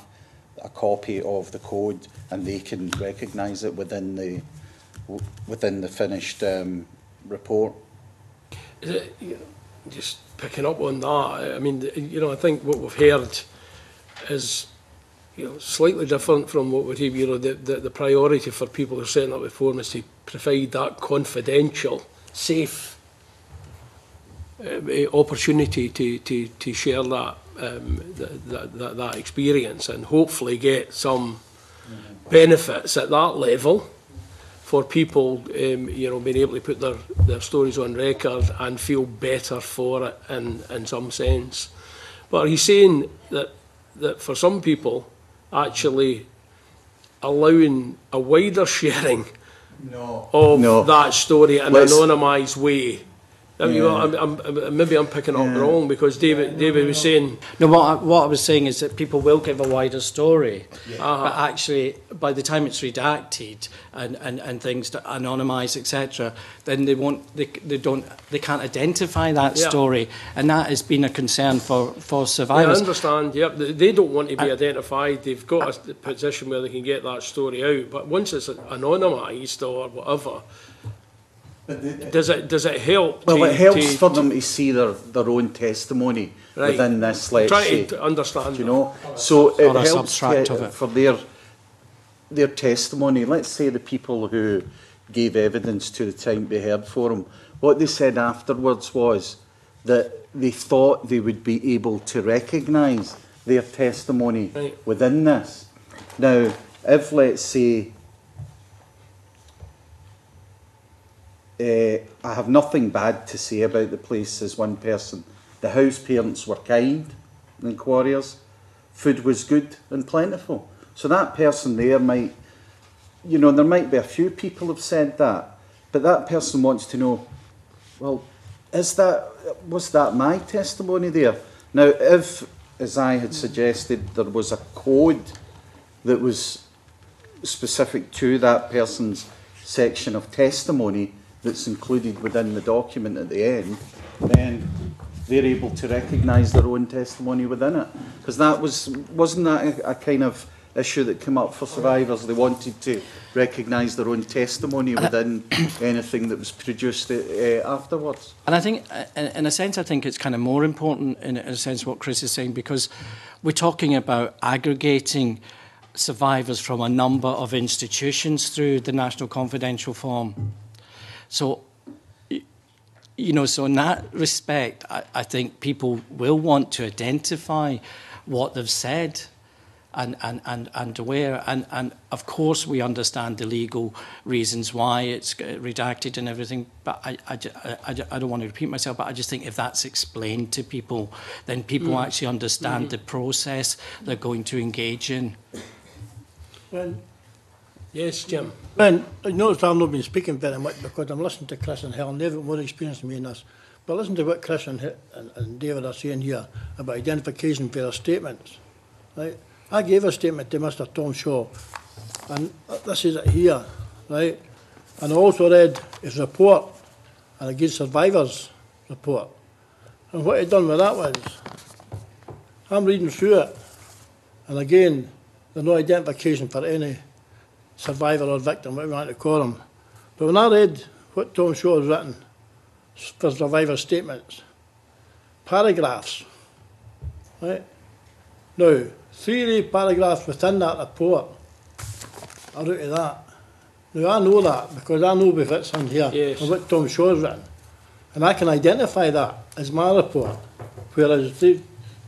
S4: a copy of the code and they can recognise it within the finished report.
S1: Just picking up on that, I mean, I think what we've heard is slightly different from what we hear. The priority for people who are setting up the forum is to provide that confidential, safe opportunity to share that that experience, and hopefully get some benefits at that level for people, being able to put their stories on record and feel better for it in some sense. But he's saying that for some people, actually allowing a wider sharing of that story in an anonymised way. Maybe I'm picking up wrong, because David was saying...
S3: No, what I was saying is that people will give a wider story, but actually, by the time it's redacted and things to anonymise, etc., then they can't identify that story, and that has been a concern for survivors.
S1: I understand. Yeah, they don't want to be identified. They've got a position where they can get that story out, but once it's anonymised or whatever. Does it help?
S4: Well, it helps for them to see their own testimony within this, let's say.
S1: Trying to understand,
S4: so it helps for their testimony. Let's say the people who gave evidence to the Time to Be Heard Forum, what they said afterwards was that they thought they would be able to recognise their testimony within this. Now, if, let's say, I have nothing bad to say about the place as one person. The house parents were kind in Quarriers. Food was good and plentiful. So that person there might, you know, there might be a few people have said that, but that person wants to know, well, was that my testimony there? Now, if, as I had suggested, there was a code that was specific to that person's section of testimony that's included within the document at the end, then they're able to recognise their own testimony within it. Because that wasn't that a kind of issue that came up for survivors? They wanted to recognise their own testimony within anything that was produced afterwards.
S3: And I think, in a sense, I think it's kind of more important, in a sense, what Chris is saying, because we're talking about aggregating survivors from a number of institutions through the National Confidential Form. So, you know, so in that respect, I think people will want to identify what they've said and where. And of course, we understand the legal reasons why it's redacted and everything. But I don't want to repeat myself, but I just think if that's explained to people, then people actually understand the process they're going to engage in.
S7: Well,
S1: Yes, Jim.
S7: Ben, I noticed I've not been speaking very much because I'm listening to Chris and Helen. They've got more experience than me in this. But listen to what Chris and David are saying here about identification for their statements. Right? I gave a statement to Mr. Tom Shaw, and this is it here, right? And I also read his report, and I gave survivors' report. And what he done with that was, I'm reading through it, and again, there's no identification for any survivor or victim, whatever you want to call them. But when I read what Tom Shaw has written for survivor statements, paragraphs, right? Now, 3 paragraphs within that report are out of that. Now, I know that because I know if it's in here,
S1: Yes.
S7: and what Tom Shaw has written. And I can identify that as my report, whereas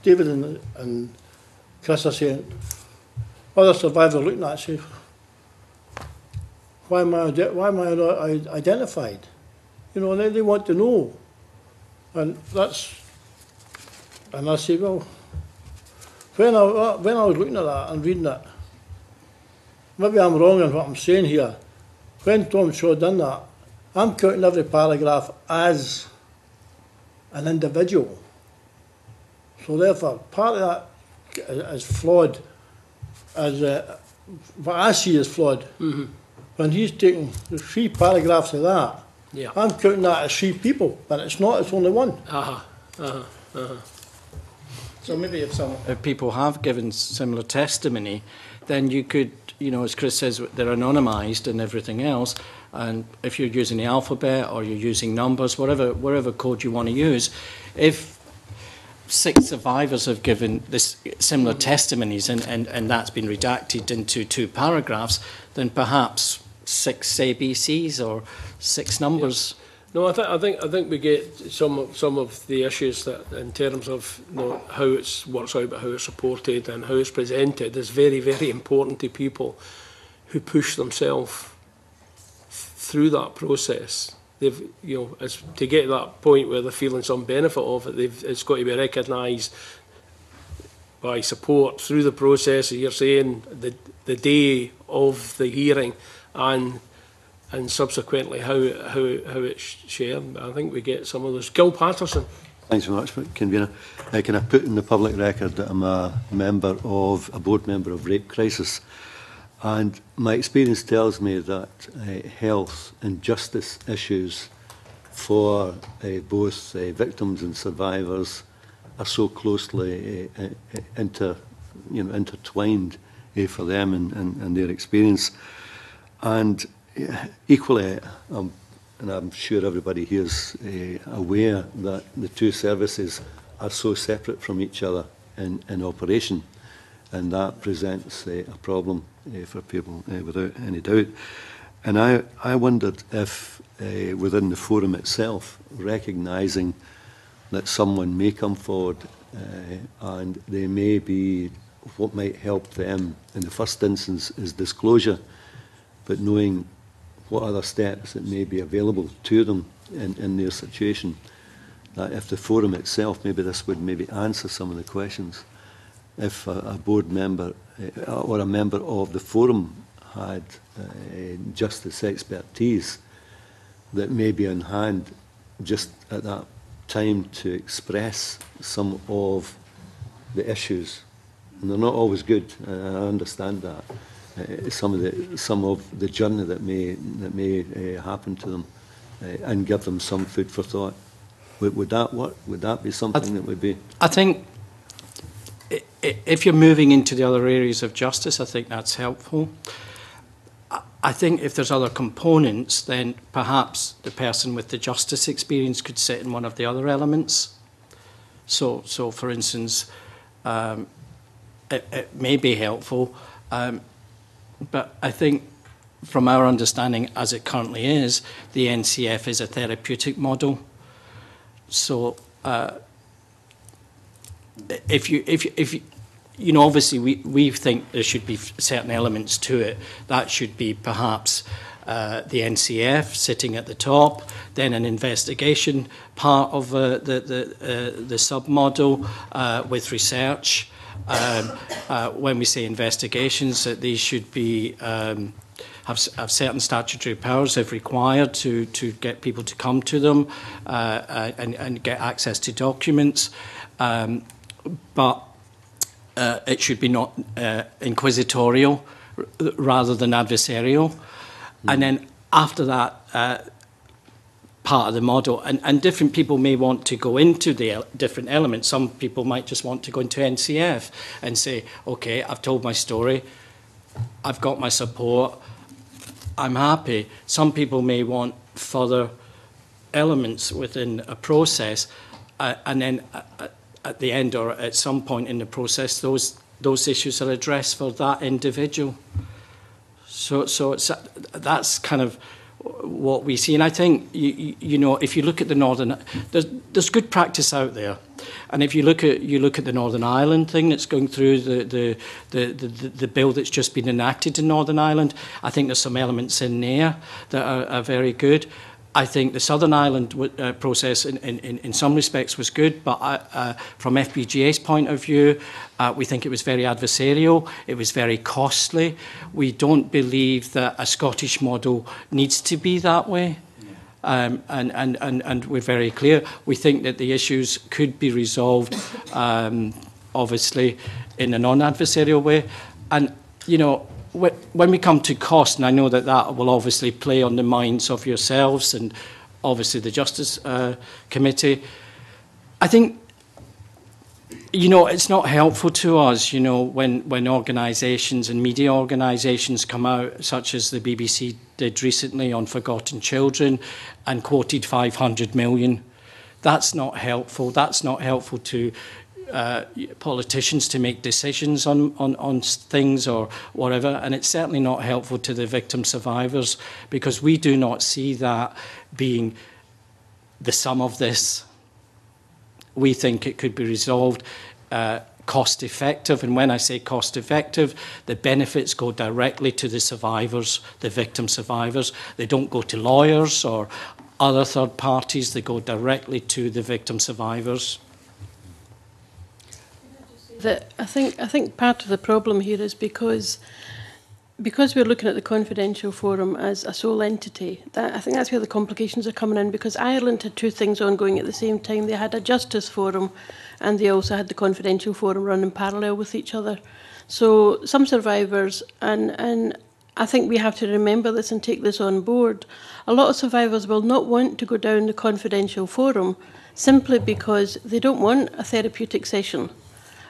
S7: David and Chris are saying, other survivors looking at it say, why am I not identified? You know, they want to know. And I say, well, when I was looking at that and reading it, maybe I'm wrong in what I'm saying here. When Tom Shaw done that, I'm counting every paragraph as an individual. So therefore, part of that is flawed, as what I see is flawed. When he's taking the 3 paragraphs of that, I'm counting that as 3 people, but it's not, it's only one.
S3: So maybe if people have given similar testimony, then you could, you know, as Chris says, they're anonymised and everything else, and if you're using the alphabet or you're using numbers, whatever code you want to use, if 6 survivors have given this similar testimonies and that's been redacted into 2 paragraphs, then perhaps 6 ABCs or 6 numbers.
S1: No, I think we get some of the issues that, in terms of, you know, how it works out, but how it's reported and how it's presented, is very, very important to people who push themselves through that process. They've, you know, it's to get to that point where they're feeling some benefit of it. It's got to be recognised by support through the process. As you're saying, the day of the hearing, and subsequently how it's shared. I think we get some of those. Gil Patterson.
S8: Thanks very much, Convener. Can I put in the public record that I'm a board member of Rape Crisis, and my experience tells me that health and justice issues for both victims and survivors are so closely intertwined for them and their experience. And equally, and I'm sure everybody here is aware that the 2 services are so separate from each other in operation, and that presents a problem for people without any doubt. And I wondered if within the forum itself, recognising that someone may come forward and they may be what might help them in the first instance is disclosure, but knowing what other steps that may be available to them in their situation. That if the forum itself, maybe this would maybe answer some of the questions. If a board member or a member of the forum had justice expertise that may be on hand just at that time to express some of the issues, and they're not always good. I understand that. Some of the journey that may happen to them, and give them some food for thought. Would that work? Would that be something that would be?
S3: I think if you're moving into the other areas of justice, I think that's helpful. I think if there's other components, then perhaps the person with the justice experience could sit in one of the other elements. So for instance, it may be helpful, but I think from our understanding as it currently is, the NCF is a therapeutic model. So if you know, obviously we think there should be certain elements to it. That should be perhaps the NCF sitting at the top, then an investigation part of the sub-model with research. When we say investigations, that these should be have certain statutory powers if required to get people to come to them and get access to documents. But it should be not inquisitorial rather than adversarial. And then after that part of the model, and different people may want to go into the different elements. Some people might just want to go into NCF and say, okay, I've told my story, I've got my support, I'm happy. Some people may want further elements within a process, and then at the end or at some point in the process, those issues are addressed for that individual. So that's kind of what we see. And I think, you know, if you look at the Northern, there's good practice out there. And if you look at the Northern Ireland thing that's going through the bill that's just been enacted in Northern Ireland, I think there's some elements in there that are very good. I think the Southern Ireland process in some respects was good, but from FBGA's point of view, we think it was very adversarial, it was very costly. We don't believe that a Scottish model needs to be that way. And we're very clear. We think that the issues could be resolved, obviously, in a non-adversarial way. And, you know, when we come to cost, and I know that that will obviously play on the minds of yourselves and obviously the Justice Committee, I think, you know, it's not helpful to us, you know, when organisations and media organisations come out, such as the BBC did recently on forgotten children and quoted 500 million. That's not helpful. That's not helpful to politicians to make decisions on things or whatever, and it's certainly not helpful to the victim survivors, because we do not see that being the sum of this. We think it could be resolved cost effective, and when I say cost effective, the benefits go directly to the survivors, the victim survivors. They don't go to lawyers or other third parties, they go directly to the victim survivors.
S5: I think part of the problem here is because we're looking at the confidential forum as a sole entity. I think that's where the complications are coming in, because Ireland had two things ongoing at the same time. They had a justice forum and they also had the confidential forum running parallel with each other. So some survivors, and I think we have to remember this and take this on board, a lot of survivors will not want to go down the confidential forum simply because they don't want a therapeutic session.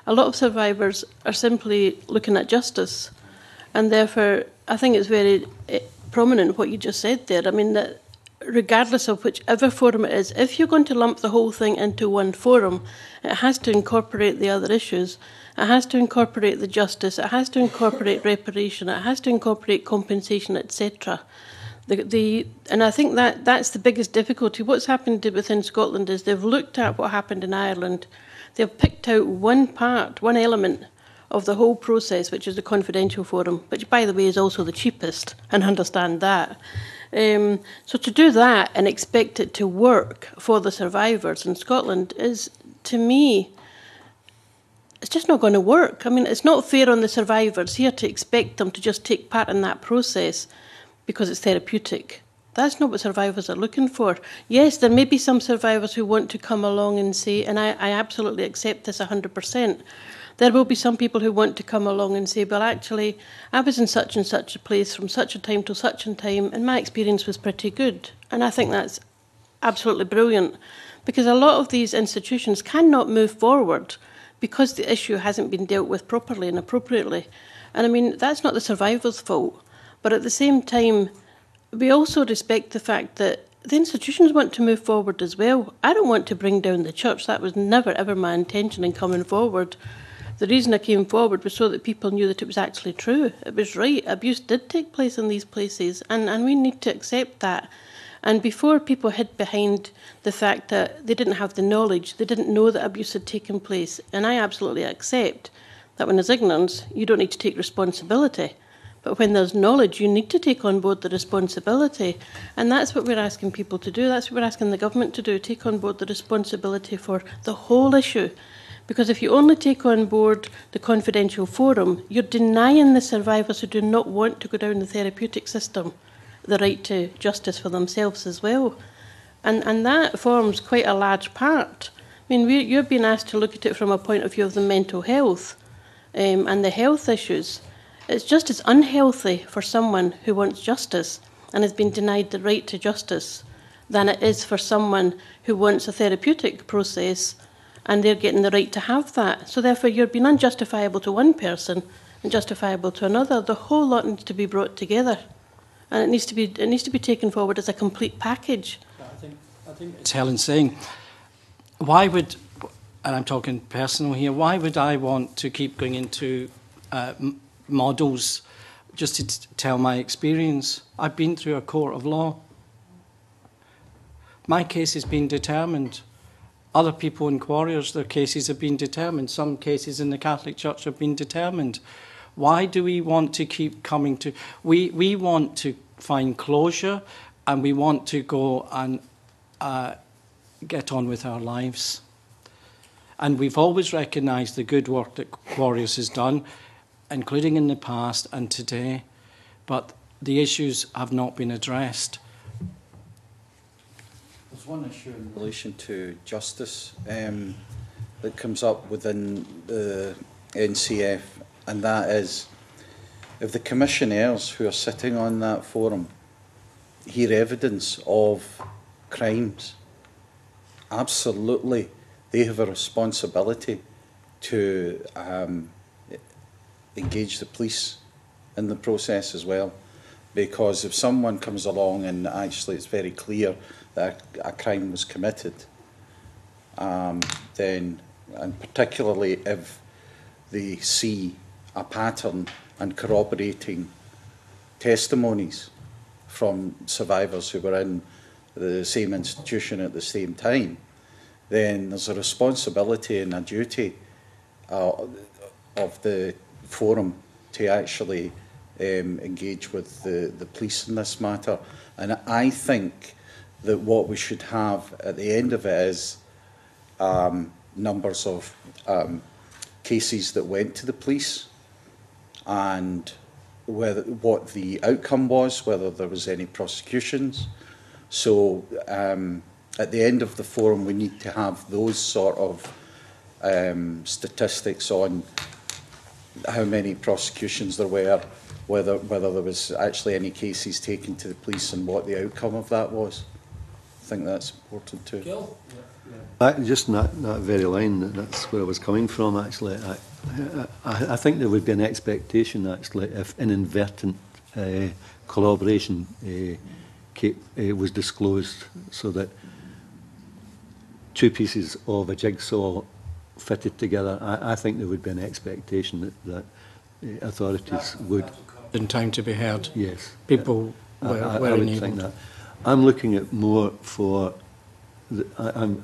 S5: A lot of survivors are simply looking at justice, and therefore I think it's very prominent what you just said there. I mean, that regardless of whichever forum it is, if you're going to lump the whole thing into one forum, it has to incorporate the other issues. It has to incorporate the justice, it has to incorporate reparation, it has to incorporate compensation, etc. And I think that's the biggest difficulty. What's happened within Scotland is they've looked at what happened in Ireland. They've picked out one part, one element of the whole process, which is the confidential forum, which, by the way, is also the cheapest, and understand that. So to do that and expect it to work for the survivors in Scotland is, to me, it's just not going to work. I mean, it's not fair on the survivors here to expect them to just take part in that process because it's therapeutic. That's not what survivors are looking for. Yes, there may be some survivors who want to come along and say, and I absolutely accept this 100%, there will be some people who want to come along and say, well, actually, I was in such and such a place from such a time to such a time, and my experience was pretty good. And I think that's absolutely brilliant, because a lot of these institutions cannot move forward because the issue hasn't been dealt with properly and appropriately. And I mean, that's not the survivors' fault. But at the same time, we also respect the fact that the institutions want to move forward as well. I don't want to bring down the church. That was never, ever my intention in coming forward. The reason I came forward was so that people knew that it was actually true. It was right. Abuse did take place in these places, and we need to accept that. And before people hid behind the fact that they didn't have the knowledge, they didn't know that abuse had taken place, and I absolutely accept that when there's ignorance, you don't need to take responsibility. But when there's knowledge, you need to take on board the responsibility. And that's what we're asking people to do. That's what we're asking the government to do, take on board the responsibility for the whole issue. Because if you only take on board the confidential forum, you're denying the survivors who do not want to go down the therapeutic system the right to justice for themselves as well. And that forms quite a large part. I mean, you're being asked to look at it from a point of view of the mental health and the health issues. It's just as unhealthy for someone who wants justice and has been denied the right to justice than it is for someone who wants a therapeutic process and they're getting the right to have that. So therefore, you're being unjustifiable to one person and justifiable to another. The whole lot needs to be brought together. And it needs to be taken forward as a complete package.
S3: I think it's Helen saying, why would, and I'm talking personal here, why would I want to keep going into models just to tell my experience? I've been through a court of law. My case has been determined. Other people in Quarriers, their cases have been determined. Some cases in the Catholic Church have been determined. Why do we want to keep coming to... We want to find closure, and we want to go and get on with our lives. And we've always recognised the good work that Quarriers has done, including in the past and today, but the issues have not been addressed.
S4: There's one issue in relation to justice that comes up within the NCF, and that is if the commissioners who are sitting on that forum hear evidence of crimes, absolutely they have a responsibility to engage the police in the process as well. Because if someone comes along and actually it's very clear that a crime was committed, then, and particularly if they see a pattern and corroborating testimonies from survivors who were in the same institution at the same time, then there's a responsibility and a duty of the forum to actually engage with the police in this matter. And I think that what we should have at the end of it is numbers of cases that went to the police and what the outcome was, whether there was any prosecutions. So at the end of the forum, we need to have those sort of statistics on how many prosecutions there were, whether there was actually any cases taken to the police and what the outcome of that was. I think that's important too.
S7: Gil?
S8: Just in that very line, that's where I was coming from, actually. I think there would be an expectation, actually, if inadvertent collaboration was disclosed, so that two pieces of a jigsaw fitted together. I think there would be an expectation that authorities would...
S3: In time to be heard.
S8: Yes.
S3: People were
S8: I would
S3: enabled.
S8: think that. I'm looking at more for...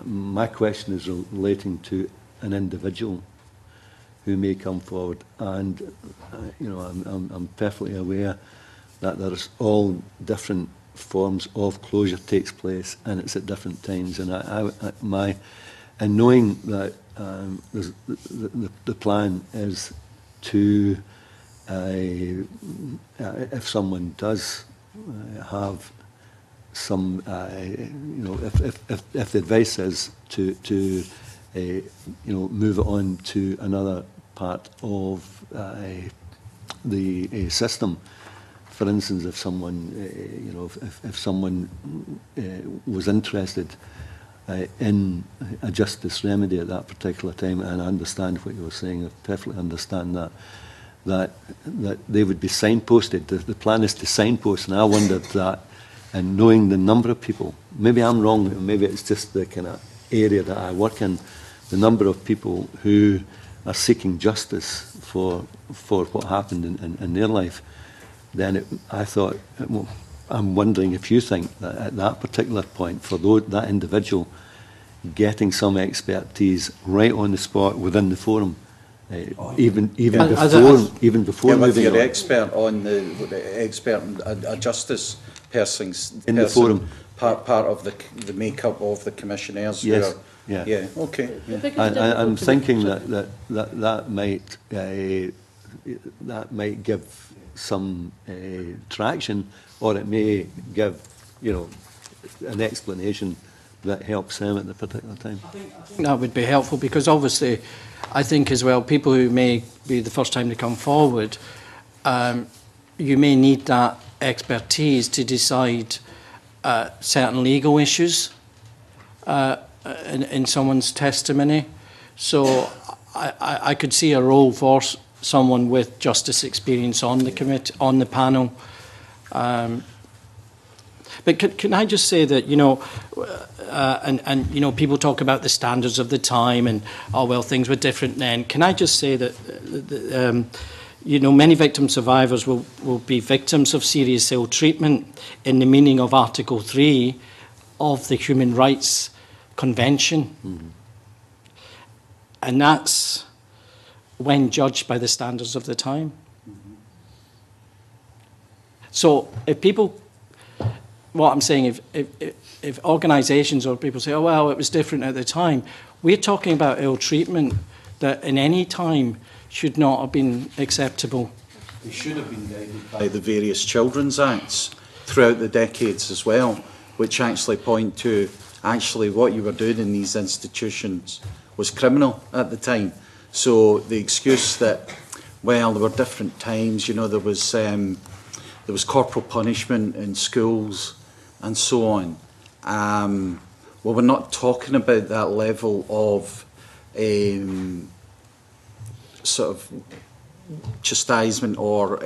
S8: my question is relating to an individual who may come forward. And, you know, I'm perfectly aware that there's all different forms of closure takes place, and it's at different times. And and knowing that the plan is to, if someone does have some, you know, if the advice is to you know, move it on to another part of the system. For instance, if someone, you know, if someone was interested in a justice remedy at that particular time, and I understand what you were saying, I perfectly understand that they would be signposted. The plan is to signpost, and I wondered that, and knowing the number of people, maybe I'm wrong, maybe it's just the kind of area that I work in, the number of people who are seeking justice for what happened in their life, then I thought, well, I'm wondering if you think that at that particular point, for that individual, getting some expertise right on the spot within the forum, even before
S4: yeah,
S8: moving
S4: your
S8: on.
S4: expert on the expert, a justice person's
S8: In the forum.
S4: part of the makeup of the commissioners.
S8: Yes.
S4: Who are,
S8: Yeah.
S4: Okay. Yeah.
S8: I'm thinking that might give some traction, or it may give, you know, an explanation that helps them at the particular time.
S3: I think that would be helpful, because obviously I think as well, people who may be the first time to come forward, you may need that expertise to decide certain legal issues in someone's testimony. So I could see a role for someone with justice experience on the committee, on the panel. But can I just say that, you know, and you know, people talk about the standards of the time and, oh, well, things were different then. Can I just say that, you know, many victim survivors will be victims of serious ill treatment in the meaning of Article 3 of the Human Rights Convention. Mm-hmm. And that's when judged by the standards of the time. Mm-hmm. So if people, what I'm saying, if organisations or people say, oh, well, it was different at the time, we're talking about ill treatment that in any time should not have been acceptable.
S4: It should have been guided by the various Children's Acts throughout the decades as well, which actually point to actually what you were doing in these institutions was criminal at the time. So the excuse that, well, there were different times, you know, there was corporal punishment in schools and so on. Well, we're not talking about that level of sort of chastisement or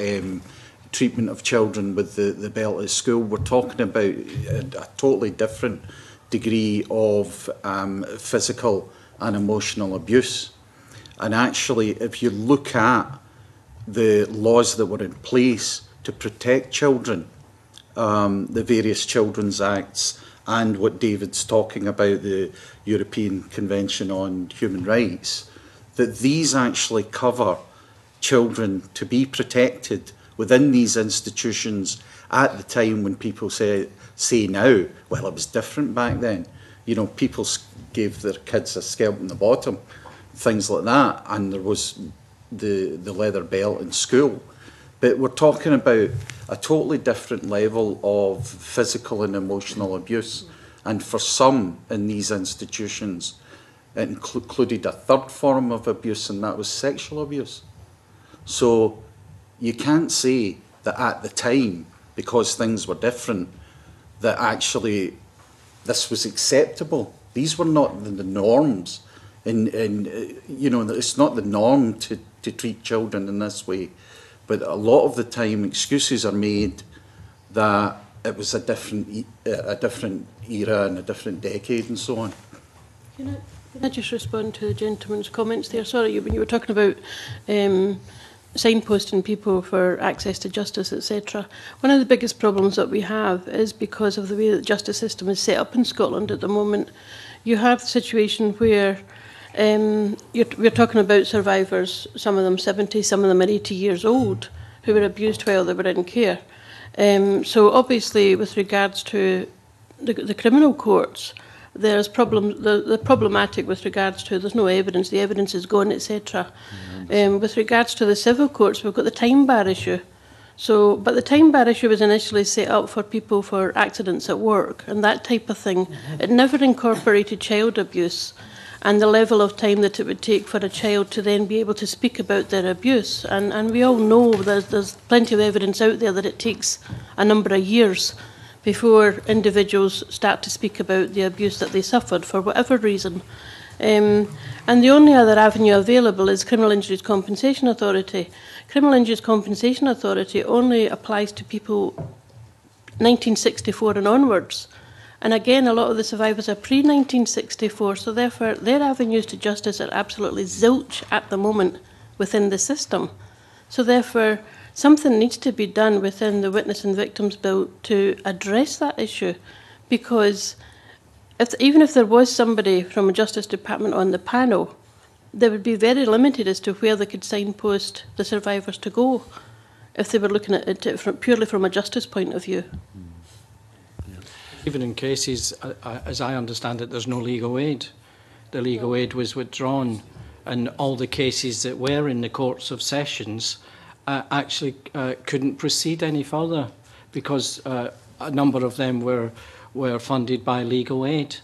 S4: treatment of children with the belt at school. We're talking about a totally different degree of physical and emotional abuse. And actually, if you look at the laws that were in place to protect children, the various Children's Acts and what David's talking about, the European Convention on Human Rights, that these actually cover children to be protected within these institutions at the time when people say now, well, it was different back then. You know, people gave their kids a scalp in the bottom, things like that, and there was the leather belt in school. But we're talking about a totally different level of physical and emotional abuse. And for some in these institutions, it included a third form of abuse, and that was sexual abuse. So you can't say that at the time, because things were different, that actually this was acceptable. These were not the norms. And you know, it's not the norm to treat children in this way. But a lot of the time, excuses are made that it was a different era and a different decade and so on.
S5: Can I just respond to the gentleman's comments there? Sorry, when you were talking about signposting people for access to justice, etc. One of the biggest problems that we have is because of the way that the justice system is set up in Scotland at the moment. You have the situation where we're talking about survivors, some of them 70, some of them are 80 years old, who were abused while they were in care. So obviously, with regards to the criminal courts, there's the problematic with regards to there's no evidence, the evidence is gone, etc. With regards to the civil courts, we've got the time bar issue. So, but the time bar issue was initially set up for people for accidents at work and that type of thing. It never incorporated child abuse and the level of time that it would take for a child to then be able to speak about their abuse. And we all know there's plenty of evidence out there that it takes a number of years before individuals start to speak about the abuse that they suffered for whatever reason. And the only other avenue available is Criminal Injuries Compensation Authority. Criminal Injuries Compensation Authority only applies to people 1964 and onwards. And again, a lot of the survivors are pre-1964, so therefore their avenues to justice are absolutely zilch at the moment within the system. So therefore, something needs to be done within the Witness and Victims Bill to address that issue, because even if there was somebody from a Justice Department on the panel, they would be very limited as to where they could signpost the survivors to go if they were looking at it purely from a justice point of view.
S3: Even in cases, as I understand it, there's no legal aid. The legal aid was withdrawn, and all the cases that were in the courts of sessions actually couldn't proceed any further because a number of them were funded by legal aid.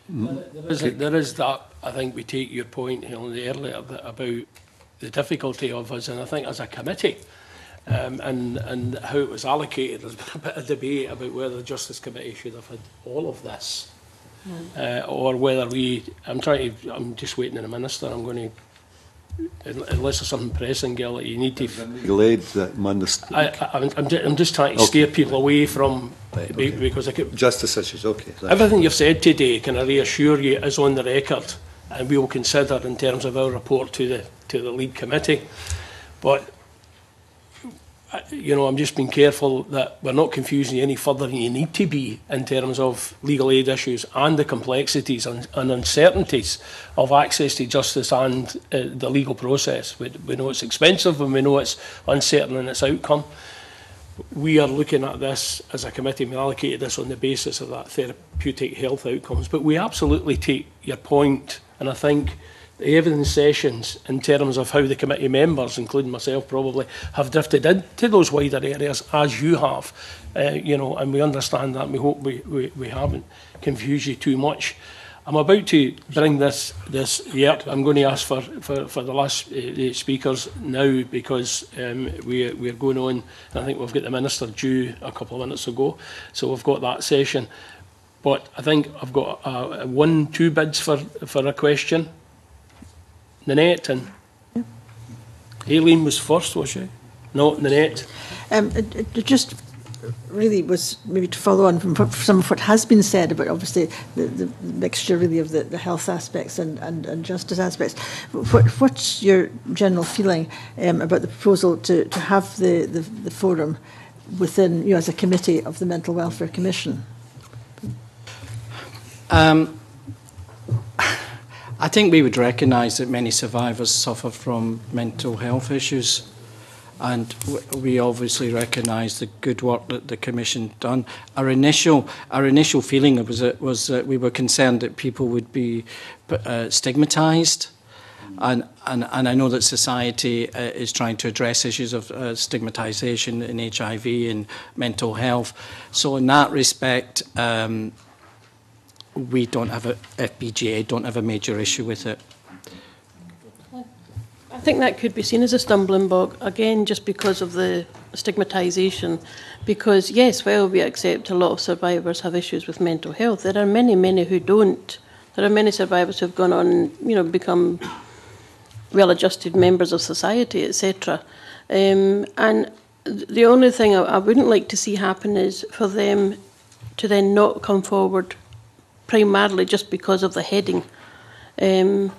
S1: There is that. I think we take your point, Helen, earlier about the difficulty of us, and I think as a committee, and how it was allocated, there's been a bit of debate about whether the Justice Committee should have had all of this, or whether I'm just waiting on the Minister. I'm going to, unless there's something pressing, Gil, that you need to.
S8: Legal aid, Minister.
S1: I'm just trying to steer people away from. Right, okay. Because
S8: justice issues, okay.
S1: Everything you've said today, can I reassure you, is on the record, and we will consider in terms of our report to the lead committee. But I'm just being careful that we're not confusing you any further than you need to be in terms of legal aid issues and the complexities and uncertainties of access to justice and the legal process. We know it's expensive and we know it's uncertain in its outcome. We are looking at this as a committee, we allocated this on the basis of that therapeutic health outcomes, but we absolutely take your point, and I think the evidence sessions in terms of how the committee members, including myself probably, have drifted into those wider areas as you have, and we understand that, and we hope we haven't confused you too much. I'm about to bring this I'm going to ask for the last speakers now, because we're going on, and I think we've got the Minister due a couple of minutes ago, so we've got that session. But I think I've got 2 bids for a question. Nanette and Aileen was first, was she? No, Nanette.
S9: It just really was maybe to follow on from some of what has been said about obviously the mixture really of the health aspects and justice aspects. What's your general feeling about the proposal to have the forum within, as a committee of the Mental Welfare Commission?
S3: I think we would recognise that many survivors suffer from mental health issues, and we obviously recognise the good work that the Commission done. Our initial feeling was that we were concerned that people would be stigmatised, and I know that society is trying to address issues of stigmatisation in HIV and mental health. So in that respect, we don't have FBGA don't have a major issue with it.
S5: I think that could be seen as a stumbling block, again, just because of the stigmatisation. Because, yes, well, we accept a lot of survivors have issues with mental health. There are many, many who don't. There are many survivors who have gone on and, become well-adjusted members of society, etc. And the only thing I wouldn't like to see happen is for them to then not come forward primarily just because of the heading. I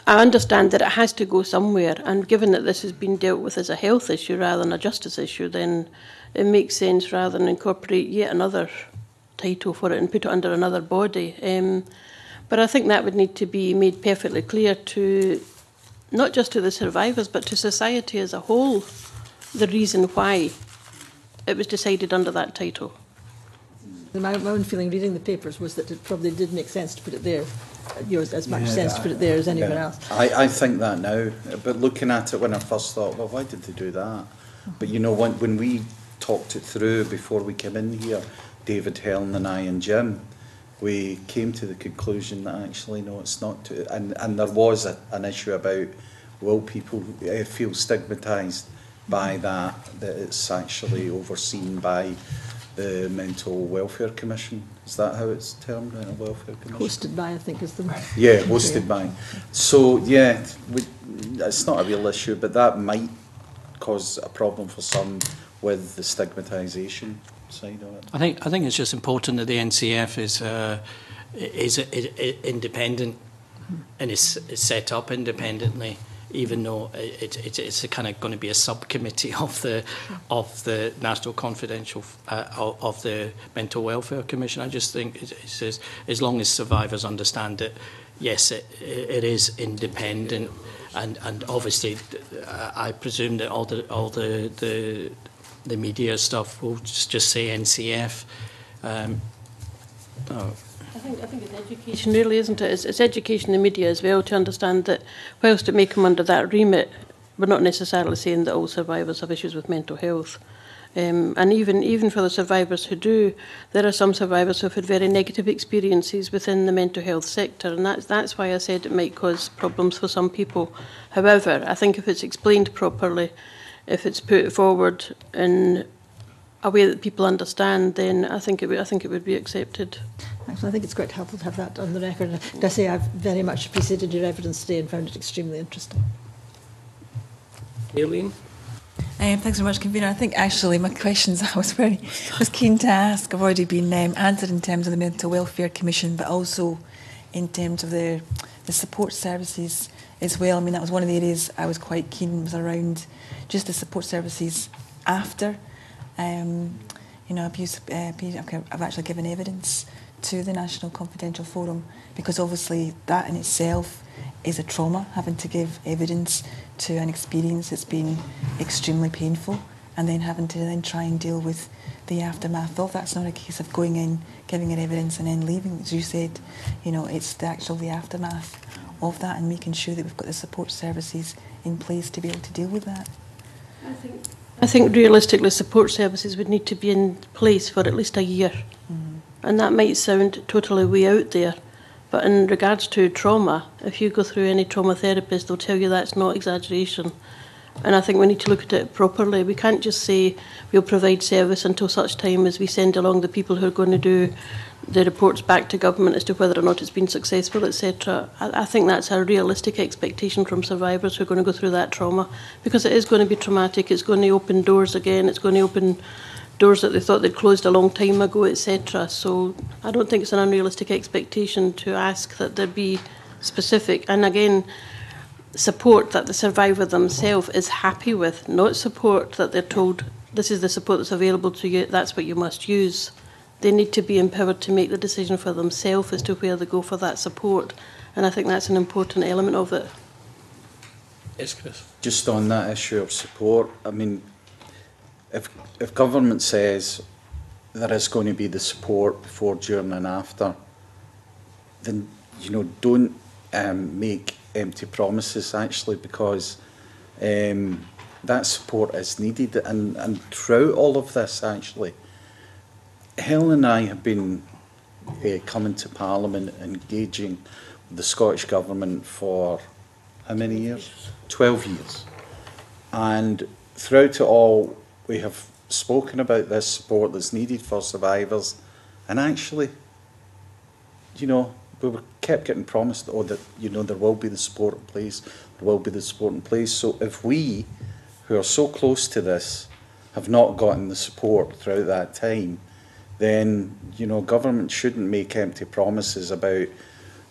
S5: understand that it has to go somewhere, and given that this has been dealt with as a health issue rather than a justice issue, then it makes sense rather than incorporate yet another title for it and put it under another body. But I think that would need to be made perfectly clear to, not just to the survivors, but to society as a whole, the reason why it was decided under that title.
S9: My own feeling reading the papers was that it probably did make sense to put it there, as much sense to put it there as anywhere else.
S4: I think that now, but looking at it when I first thought, well, why did they do that? But you know, when we talked it through before we came in here, David, Helen and I and Jim, we came to the conclusion that actually, no, it's not to, and there was an issue about, will people feel stigmatised by that it's actually overseen by the Mental Welfare Commission. Is that how it's termed, Mental Welfare Commission?
S9: Hosted by, I think, is the word.
S4: Yeah, hosted by. So, yeah, it's not a real issue, but that might cause a problem for some with the stigmatisation side of it.
S3: I think it's just important that the NCF is independent and is set up independently, even though it's a kind of going to be a subcommittee of the National Confidential of the Mental Welfare Commission. I just think it's as long as survivors understand it, yes, it is independent, and obviously I presume that all the media stuff will just say NCF.
S5: I think it's education, really, isn't it? It's education in the media as well to understand that whilst it may come under that remit, we're not necessarily saying that all survivors have issues with mental health. And even for the survivors who do, there are some survivors who have had very negative experiences within the mental health sector, and that's why I said it might cause problems for some people. However, I think if it's explained properly, if it's put forward in a way that people understand, then I think it would be accepted.
S9: Actually, I think it's quite helpful to have that on the record. And I say I've very much appreciated your evidence today and found it extremely interesting.
S1: Aileen?
S10: Thanks very much, Convener. I think actually my questions I was keen to ask have already been answered in terms of the Mental Welfare Commission, but also in terms of the support services as well. I mean, that was one of the areas I was quite keen, was around just the support services after abuse. I've actually given evidence to the National Confidential Forum, because obviously that in itself is a trauma, having to give evidence to an experience that's been extremely painful, and then having to then try and deal with the aftermath of that. It's not a case of going in, giving it evidence and then leaving. As you said, it's the aftermath of that, and making sure that we've got the support services in place to be able to deal with that.
S5: I think realistically support services would need to be in place for at least a year. And that might sound totally way out there, but in regards to trauma, if you go through any trauma therapist, they'll tell you that's not exaggeration. And I think we need to look at it properly. We can't just say we'll provide service until such time as we send along the people who are going to do the reports back to government as to whether or not it's been successful, etc. I think that's a realistic expectation from survivors who are going to go through that trauma, because it is going to be traumatic. It's going to open doors again. It's going to open doors that they thought they'd closed a long time ago, etc. So I don't think it's an unrealistic expectation to ask that there be specific, and again, support that the survivor themselves is happy with, not support that they're told this is the support that's available to you, that's what you must use. They need to be empowered to make the decision for themselves as to where they go for that support, and I think that's an important element of it.
S1: Yes, Chris.
S4: Just on that issue of support, I mean, if government says there is going to be the support before, during and after, then, don't make empty promises, actually, because that support is needed. And throughout all of this, actually, Helen and I have been coming to Parliament, engaging with the Scottish Government for how many years? 12 years. And throughout it all, we have spoken about this support that's needed for survivors, and actually, we were kept getting promised, that, there will be the support in place, there will be the support in place. So if we, who are so close to this, have not gotten the support throughout that time, then, government shouldn't make empty promises about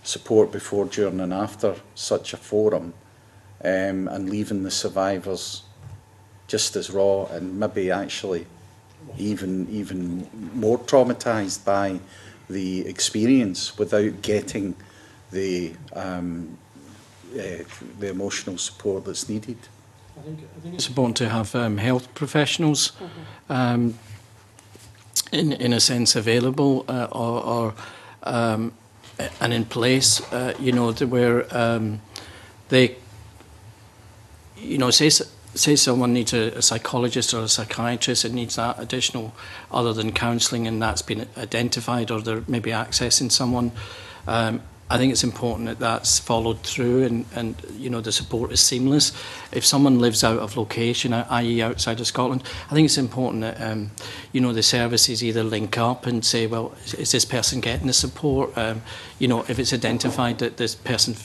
S4: support before, during and after such a forum, and leaving the survivors just as raw, and maybe actually even more traumatised by the experience, without getting the emotional support that's needed.
S3: I think it's important to have health professionals in a sense available and in place, you know, where they, you know, say someone needs a psychologist or a psychiatrist and needs that additional other than counselling, and that's been identified, or they're maybe accessing someone. I think it's important that that's followed through and you know, the support is seamless. If someone lives out of location, i.e. outside of Scotland, I think it's important that you know, the services either link up and say, well, is this person getting the support? You know, if it's identified that this person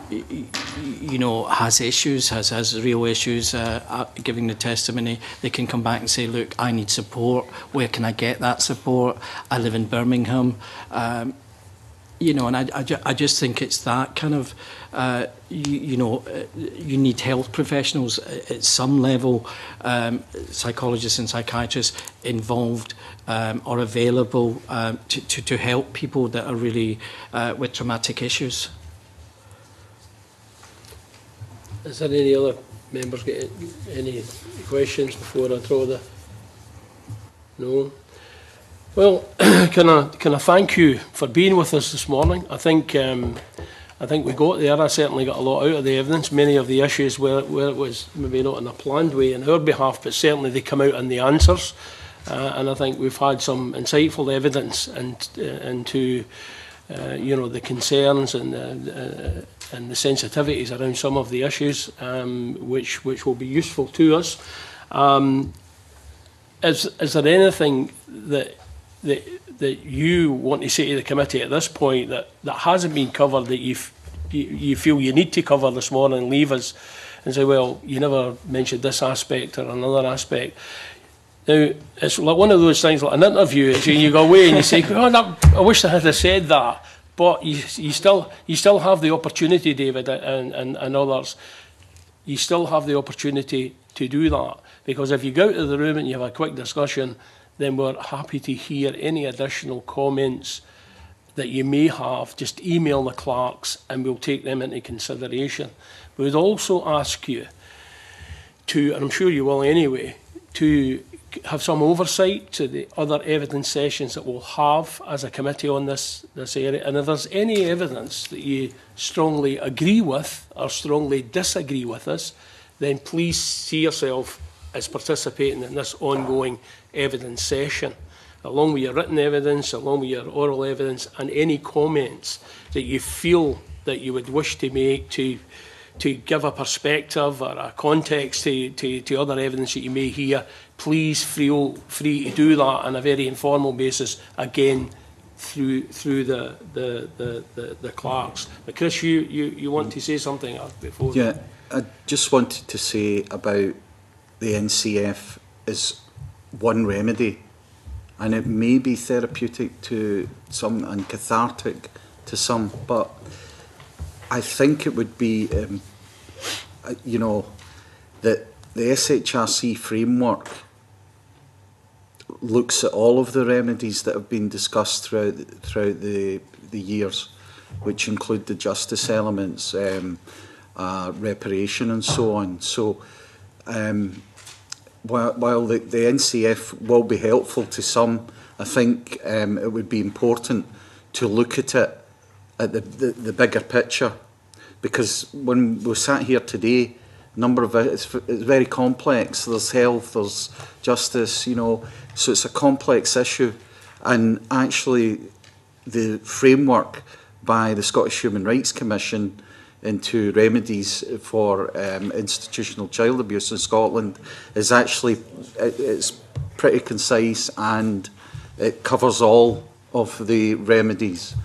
S3: you know, has issues, has real issues, giving the testimony, they can come back and say, look, I need support. Where can I get that support? I live in Birmingham. You know, and I just think it's that kind of, you know, you need health professionals at some level, psychologists and psychiatrists involved or available to help people that are really with traumatic issues.
S1: Is there any other members get any questions before I draw the... No? Well, can I thank you for being with us this morning? I think we got there. I certainly got a lot out of the evidence. Many of the issues where it was maybe not in a planned way in our behalf, but certainly they come out in the answers. And I think we've had some insightful evidence into you know, the concerns and the sensitivities around some of the issues, which will be useful to us. Is there anything that you want to say to the committee at this point that hasn't been covered that you feel you need to cover this morning and leave us and say, well, you never mentioned this aspect or another aspect? Now, it's like one of those things, like an interview, you go away and you say, oh, I wish I had said that, but you still have the opportunity, David, and others, you still have the opportunity to do that, because if you go out of the room and you have a quick discussion, then we're happy to hear any additional comments that you may have. Just email the clerks and we'll take them into consideration. We would also ask you to, and I'm sure you will anyway, to have some oversight to the other evidence sessions that we'll have as a committee on this area. And if there's any evidence that you strongly agree with or strongly disagree with us, then please see yourself as participating in this ongoing evidence session, along with your written evidence, along with your oral evidence, and any comments that you feel that you would wish to make to give a perspective or a context to other evidence that you may hear. Please feel free to do that on a very informal basis, again, through the clerks. But Chris, you want to say something before?
S4: Yeah, I just wanted to say about the NCF is one remedy, and it may be therapeutic to some and cathartic to some, but I think it would be, you know, that the SHRC framework looks at all of the remedies that have been discussed throughout the years, which include the justice elements, reparation and so on. So while the NCF will be helpful to some, I think it would be important to look at it at the bigger picture, because when we sat here today, number of it's very complex. There's health, there's justice, you know, so it's a complex issue. And actually, the framework by the Scottish Human Rights Commission into remedies for institutional child abuse in Scotland is actually, it's pretty concise, and it covers all of the remedies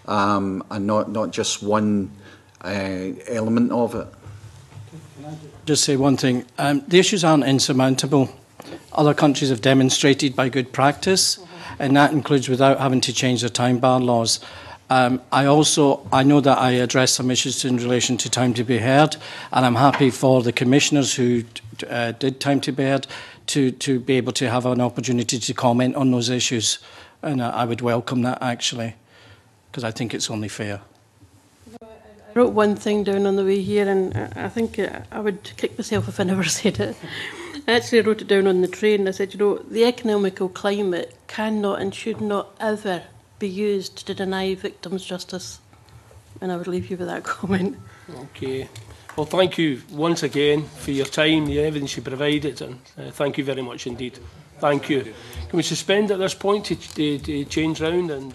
S4: and not just one element of it.
S3: Can I just say one thing? The issues aren't insurmountable. Other countries have demonstrated by good practice, and that includes without having to change their time bar laws. I know that I addressed some issues in relation to time to be heard, and I'm happy for the commissioners who did time to be heard to be able to have an opportunity to comment on those issues. And I would welcome that, actually, because I think it's only fair.
S5: wrote one thing down on the way here, and I think I would kick myself if I never said it. I actually wrote it down on the train. I said, you know, the economical climate cannot and should not ever be used to deny victims justice. And I would leave you with that comment.
S1: Okay. Well, thank you once again for your time, the evidence you provided, and thank you very much indeed. Thank you. Can we suspend at this point to change round and...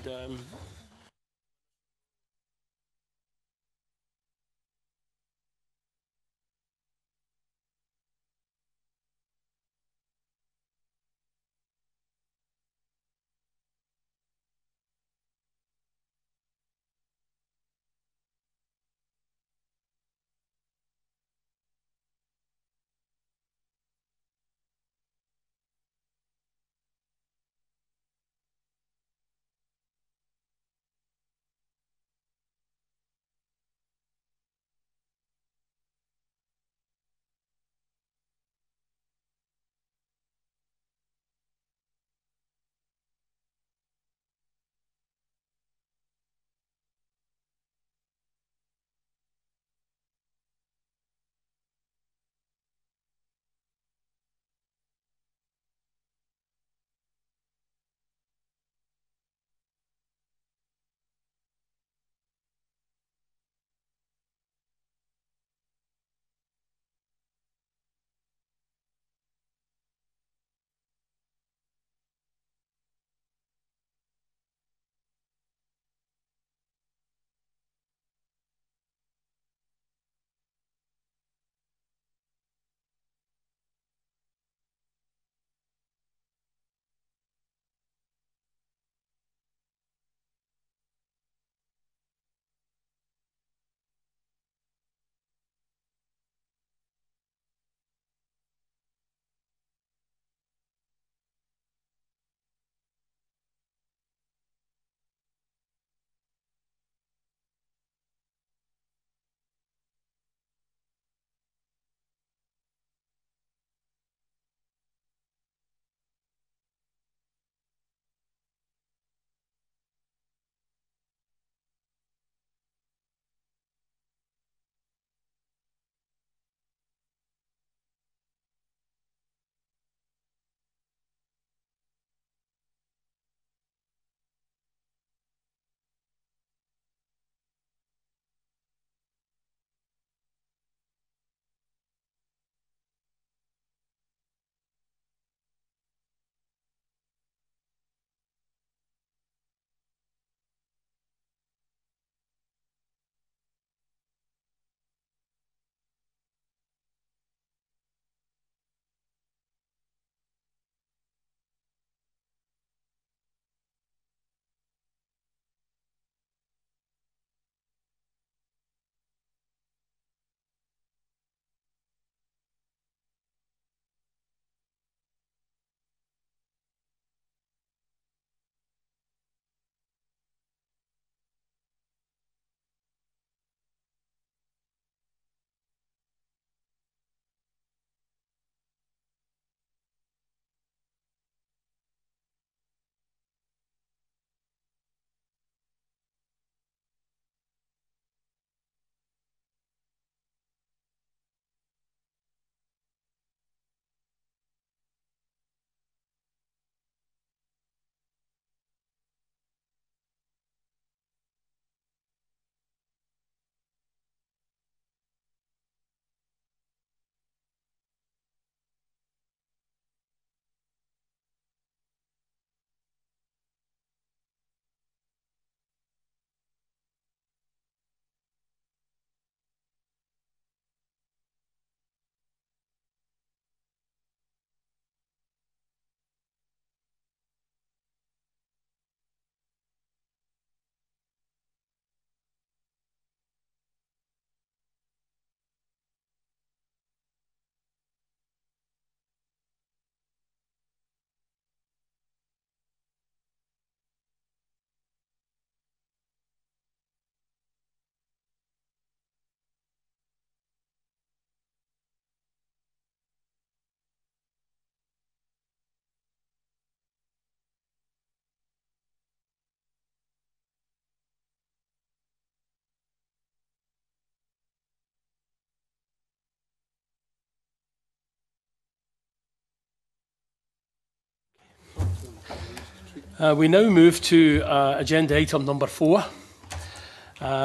S1: We now move to agenda item number 4,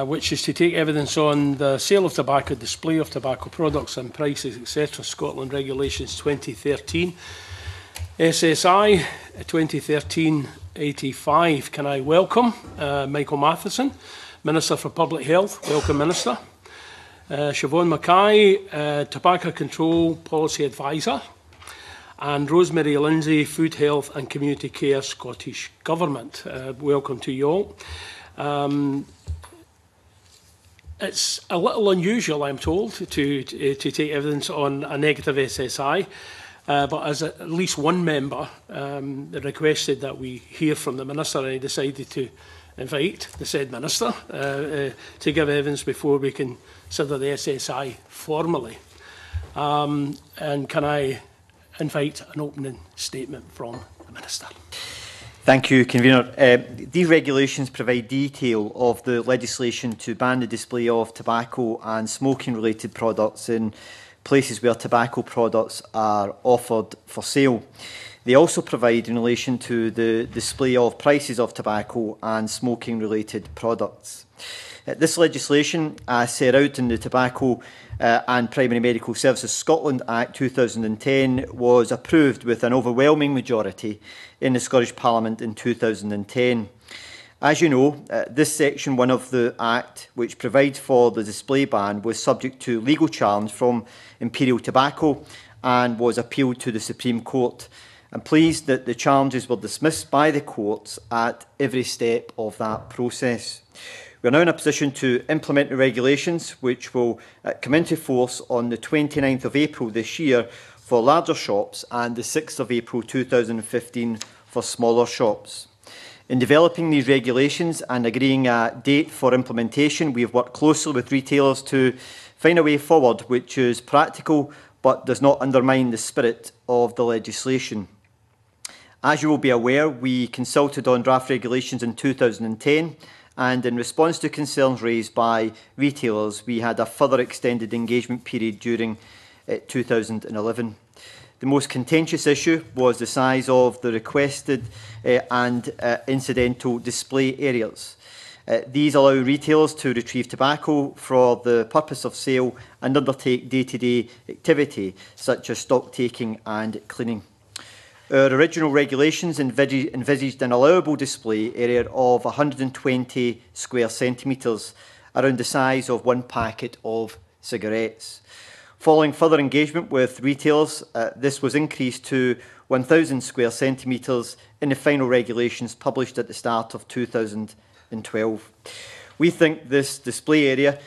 S1: which is to take evidence on the sale of tobacco, display of tobacco products and prices, etc. Scotland Regulations 2013. SSI 2013-85. Can I welcome Michael Matheson, Minister for Public Health. Welcome, Minister. Siobhan Mackay, Tobacco Control Policy Advisor. And Rosemary Lindsay, Food, Health and Community Care, Scottish Government. Welcome to you all. It's a little unusual, I'm told, to take evidence on a negative SSI, but as at least one member requested that we hear from the Minister, I decided to invite the said Minister to give evidence before we consider the SSI formally. And can I invite an opening statement from the Minister?
S11: Thank you, Convener. These regulations provide detail of the legislation to ban the display of tobacco and smoking-related products in places where tobacco products are offered for sale. They also provide in relation to the display of prices of tobacco and smoking-related products. This legislation, as set out in the Tobacco and Primary Medical Services Scotland Act 2010, was approved with an overwhelming majority in the Scottish Parliament in 2010. As you know, this section 1 of the Act, which provides for the display ban, was subject to legal challenge from Imperial Tobacco and was appealed to the Supreme Court. I'm pleased that the challenges were dismissed by the courts at every step of that process. We are now in a position to implement the regulations, which will come into force on the 29th of April this year for larger shops and the 6th of April 2015 for smaller shops. In developing these regulations and agreeing a date for implementation, we have worked closely with retailers to find a way forward which is practical but does not undermine the spirit of the legislation. As you will be aware, we consulted on draft regulations in 2010, and in response to concerns raised by retailers, we had a further extended engagement period during 2011. The most contentious issue was the size of the requested and incidental display areas. These allow retailers to retrieve tobacco for the purpose of sale and undertake day-to-day activity such as stock taking and cleaning. Our original regulations envisaged an allowable display area of 120 square centimetres, around the size of one packet of cigarettes. Following further engagement with retailers, this was increased to 1,000 square centimetres in the final regulations published at the start of 2012. We think this display area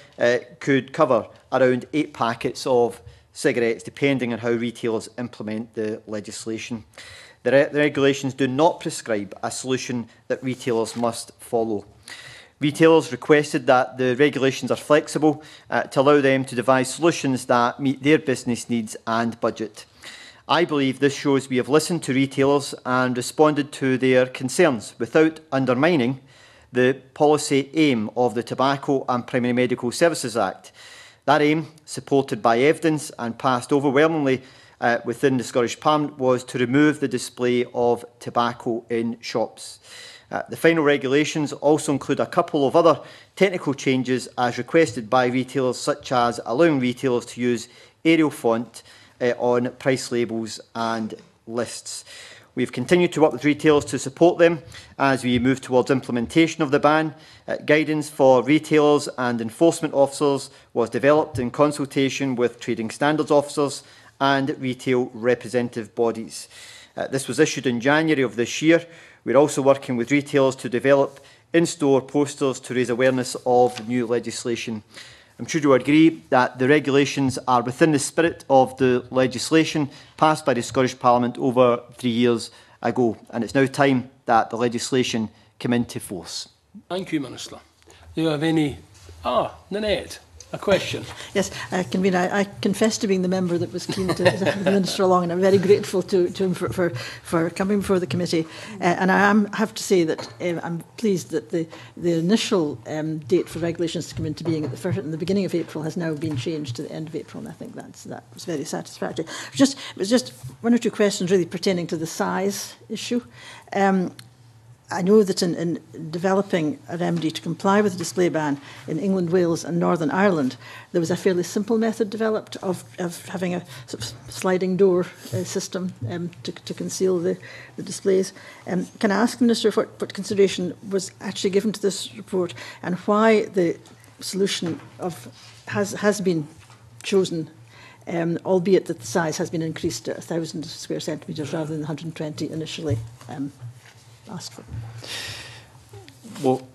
S11: could cover around 8 packets of cigarettes, depending on how retailers implement the legislation. The regulations do not prescribe a solution that retailers must follow. Retailers requested that the regulations are flexible to allow them to devise solutions that meet their business needs and budget. I believe this shows we have listened to retailers and responded to their concerns without undermining the policy aim of the Tobacco and Primary Medical Services Act. That aim, supported by evidence and passed overwhelmingly within the Scottish Parliament, was to remove the display of tobacco in shops. The final regulations also include a couple of other technical changes as requested by retailers, such as allowing retailers to use Arial font on price labels and lists. We have continued to work with retailers to support them as we move towards implementation of the ban. Guidance for retailers and enforcement officers was developed in consultation with trading standards officers and retail representative bodies. This was issued in January of this year. We're also working with retailers to develop in-store posters to raise awareness of new legislation. I'm sure you agree that the regulations are within the spirit of the legislation passed by the Scottish Parliament over 3 years ago, and it's now time that the legislation come into force.
S1: Thank you, Minister. Do you have any... Nanette, a question.
S9: Yes, Convener, I confess to being the member that was keen to the Minister along, and I'm very grateful to him for coming before the committee. And I have to say that I'm pleased that the initial date for regulations to come into being at in the beginning of April has now been changed to the end of April, and I think that was very satisfactory. It was just one or two questions really pertaining to the size issue. I know that in developing a remedy to comply with the display ban in England, Wales and Northern Ireland, there was a fairly simple method developed of having a sort of sliding door system to conceal the displays. Can I ask the Minister what consideration was actually given to this report and why the solution has been chosen, albeit that the size has been increased to 1,000 square centimetres rather than 120 initially asked for?
S11: Well,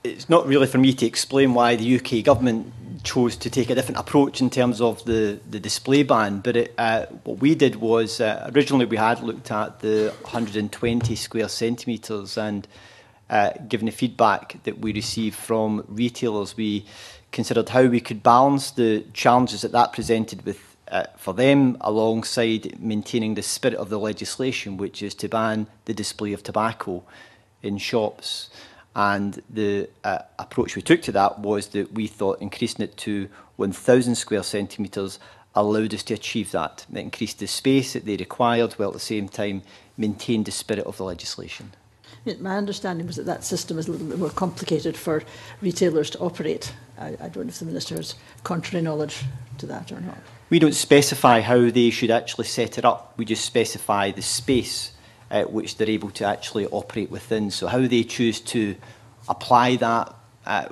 S11: it's not really for me to explain why the UK government chose to take a different approach in terms of the display ban, but what we did was originally we had looked at the 120 square centimetres, and given the feedback that we received from retailers, we considered how we could balance the challenges that presented with for them alongside maintaining the spirit of the legislation, which is to ban the display of tobacco in shops. And the approach we took to that was that we thought increasing it to 1,000 square centimetres allowed us to achieve that. It increased the space that they required, while at the same time maintained the spirit of the legislation.
S9: My understanding was that that system is a little bit more complicated for retailers to operate. I don't know if the Minister has contrary knowledge to that or not.
S11: We don't specify how they should actually set it up. We just specify the space which they're able to actually operate within. So how they choose to apply that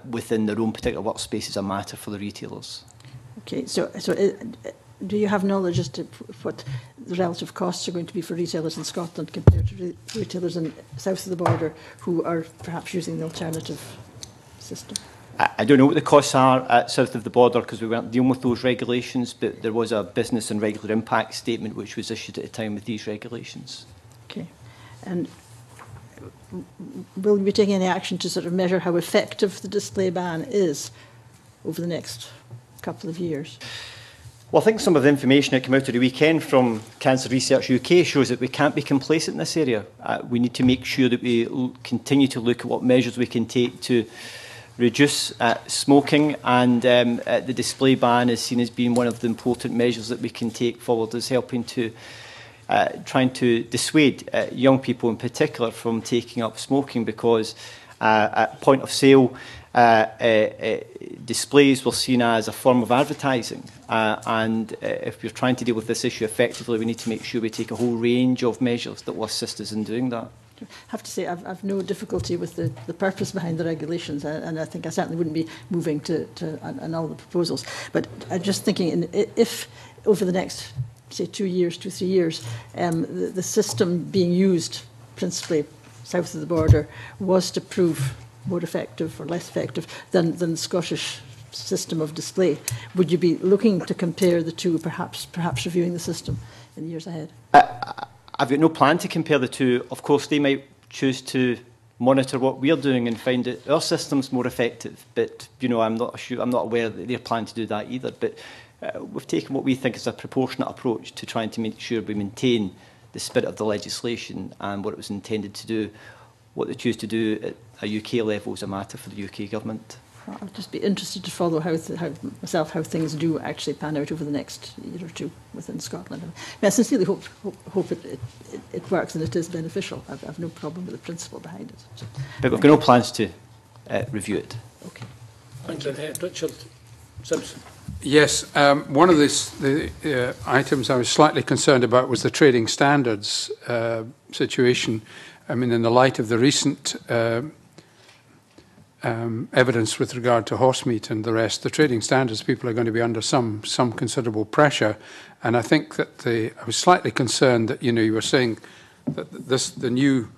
S11: within their own particular workspace is a matter for the retailers.
S9: Okay, so do you have knowledge as to what the relative costs are going to be for retailers in Scotland compared to retailers in south of the border who are perhaps using the alternative system?
S11: I don't know what the costs are south of the border because we weren't dealing with those regulations, but there was a business and regular impact statement which was issued at the time with these regulations.
S9: Okay. And will you be taking any action to sort of measure how effective the display ban is over the next couple of years?
S11: Well, I think some of the information that came out of the weekend from Cancer Research UK shows that we can't be complacent in this area. We need to make sure that we continue to look at what measures we can take to reduce smoking, and the display ban is seen as being one of the important measures that we can take forward as helping to trying to dissuade young people in particular from taking up smoking, because at point of sale displays were seen as a form of advertising, and if we're trying to deal with this issue effectively, we need to make sure we take a whole range of measures that will assist us in doing that.
S9: I have to say I've no difficulty with the purpose behind the regulations, and I think I certainly wouldn't be moving to annul the proposals. But I'm just thinking, if over the next, say, 2 years, 2-3 years, the system being used principally south of the border was to prove more effective or less effective than the Scottish system of display, would you be looking to compare the two, perhaps reviewing the system in the years ahead?
S11: I've got no plan to compare the two. Of course, they might choose to monitor what we're doing and find that our system's more effective. But you know, I'm not aware that they're planning to do that either. But we've taken what we think is a proportionate approach to trying to make sure we maintain the spirit of the legislation and what it was intended to do. What they choose to do at a UK level is a matter for the UK government.
S9: I'd just be interested to follow how things do actually pan out over the next year or two within Scotland. I sincerely hope it works and it is beneficial. I've no problem with the principle behind it. So,
S11: but we've got no plans to review it.
S9: Okay.
S1: Thank you. Richard Simpson.
S2: Yes, one of the items I was slightly concerned about was the trading standards situation. I mean, in the light of the recent evidence with regard to horse meat and the rest, the trading standards people are going to be under some considerable pressure, and I think that I was slightly concerned that you were saying that the new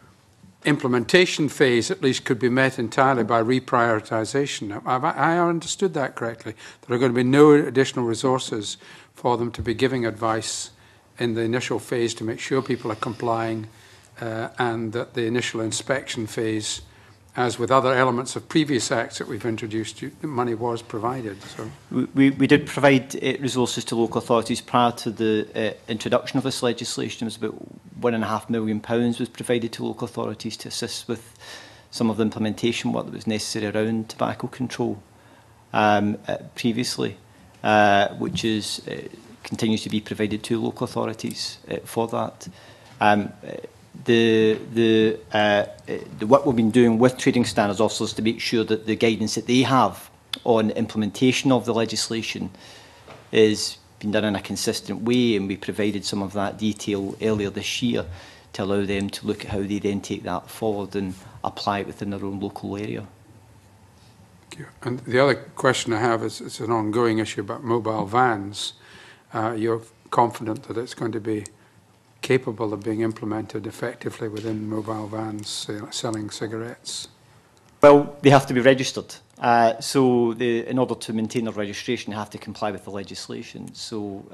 S2: implementation phase at least could be met entirely by reprioritisation. Have I understood that correctly? There are going to be no additional resources for them to be giving advice in the initial phase to make sure people are complying, and that the initial inspection phase, as with other elements of previous acts that we've introduced, money was provided. So
S11: we did provide resources to local authorities prior to the introduction of this legislation. It was about £1.5 million was provided to local authorities to assist with some of the implementation work that was necessary around tobacco control previously, which continues to be provided to local authorities for that. the work we've been doing with trading standards officers to make sure that the guidance that they have on implementation of the legislation is being done in a consistent way, and we provided some of that detail earlier this year to allow them to look at how they then take that forward and apply it within their own local area.
S2: Thank you. And the other question I have is, it's an ongoing issue about mobile vans. You're confident that it's going to be capable of being implemented effectively within mobile vans selling cigarettes?
S11: Well, they have to be registered. So in order to maintain their registration, they have to comply with the legislation. So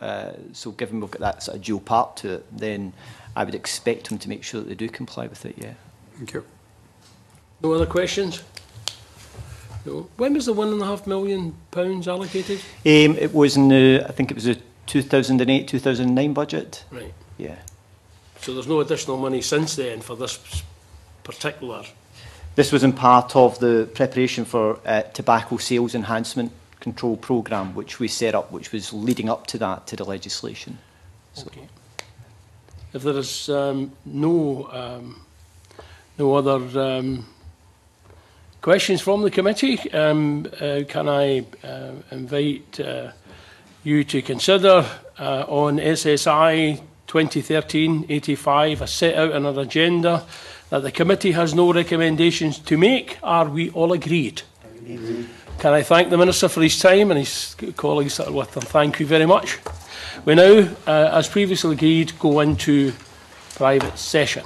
S11: given we've got that sort of dual part to it, then I would expect them to make sure that they do comply with it, yeah.
S2: Thank you.
S1: No other questions? No. When was the £1.5 million allocated?
S11: It was in the, I think it was the 2008-2009 budget.
S1: Right.
S11: Yeah.
S1: So there's no additional money since then for this particular?
S11: This was in part of the preparation for tobacco sales enhancement control programme, which we set up, which was leading up to that, to the legislation. So.
S1: Okay. If there is no other questions from the committee, can I invite you to consider on SSI 2013-85 as set out in our agenda that the committee has no recommendations to make? Are we all agreed? Agreed. Can I thank the Minister for his time and his colleagues that are with him? Thank you very much. We now, as previously agreed, go into private session.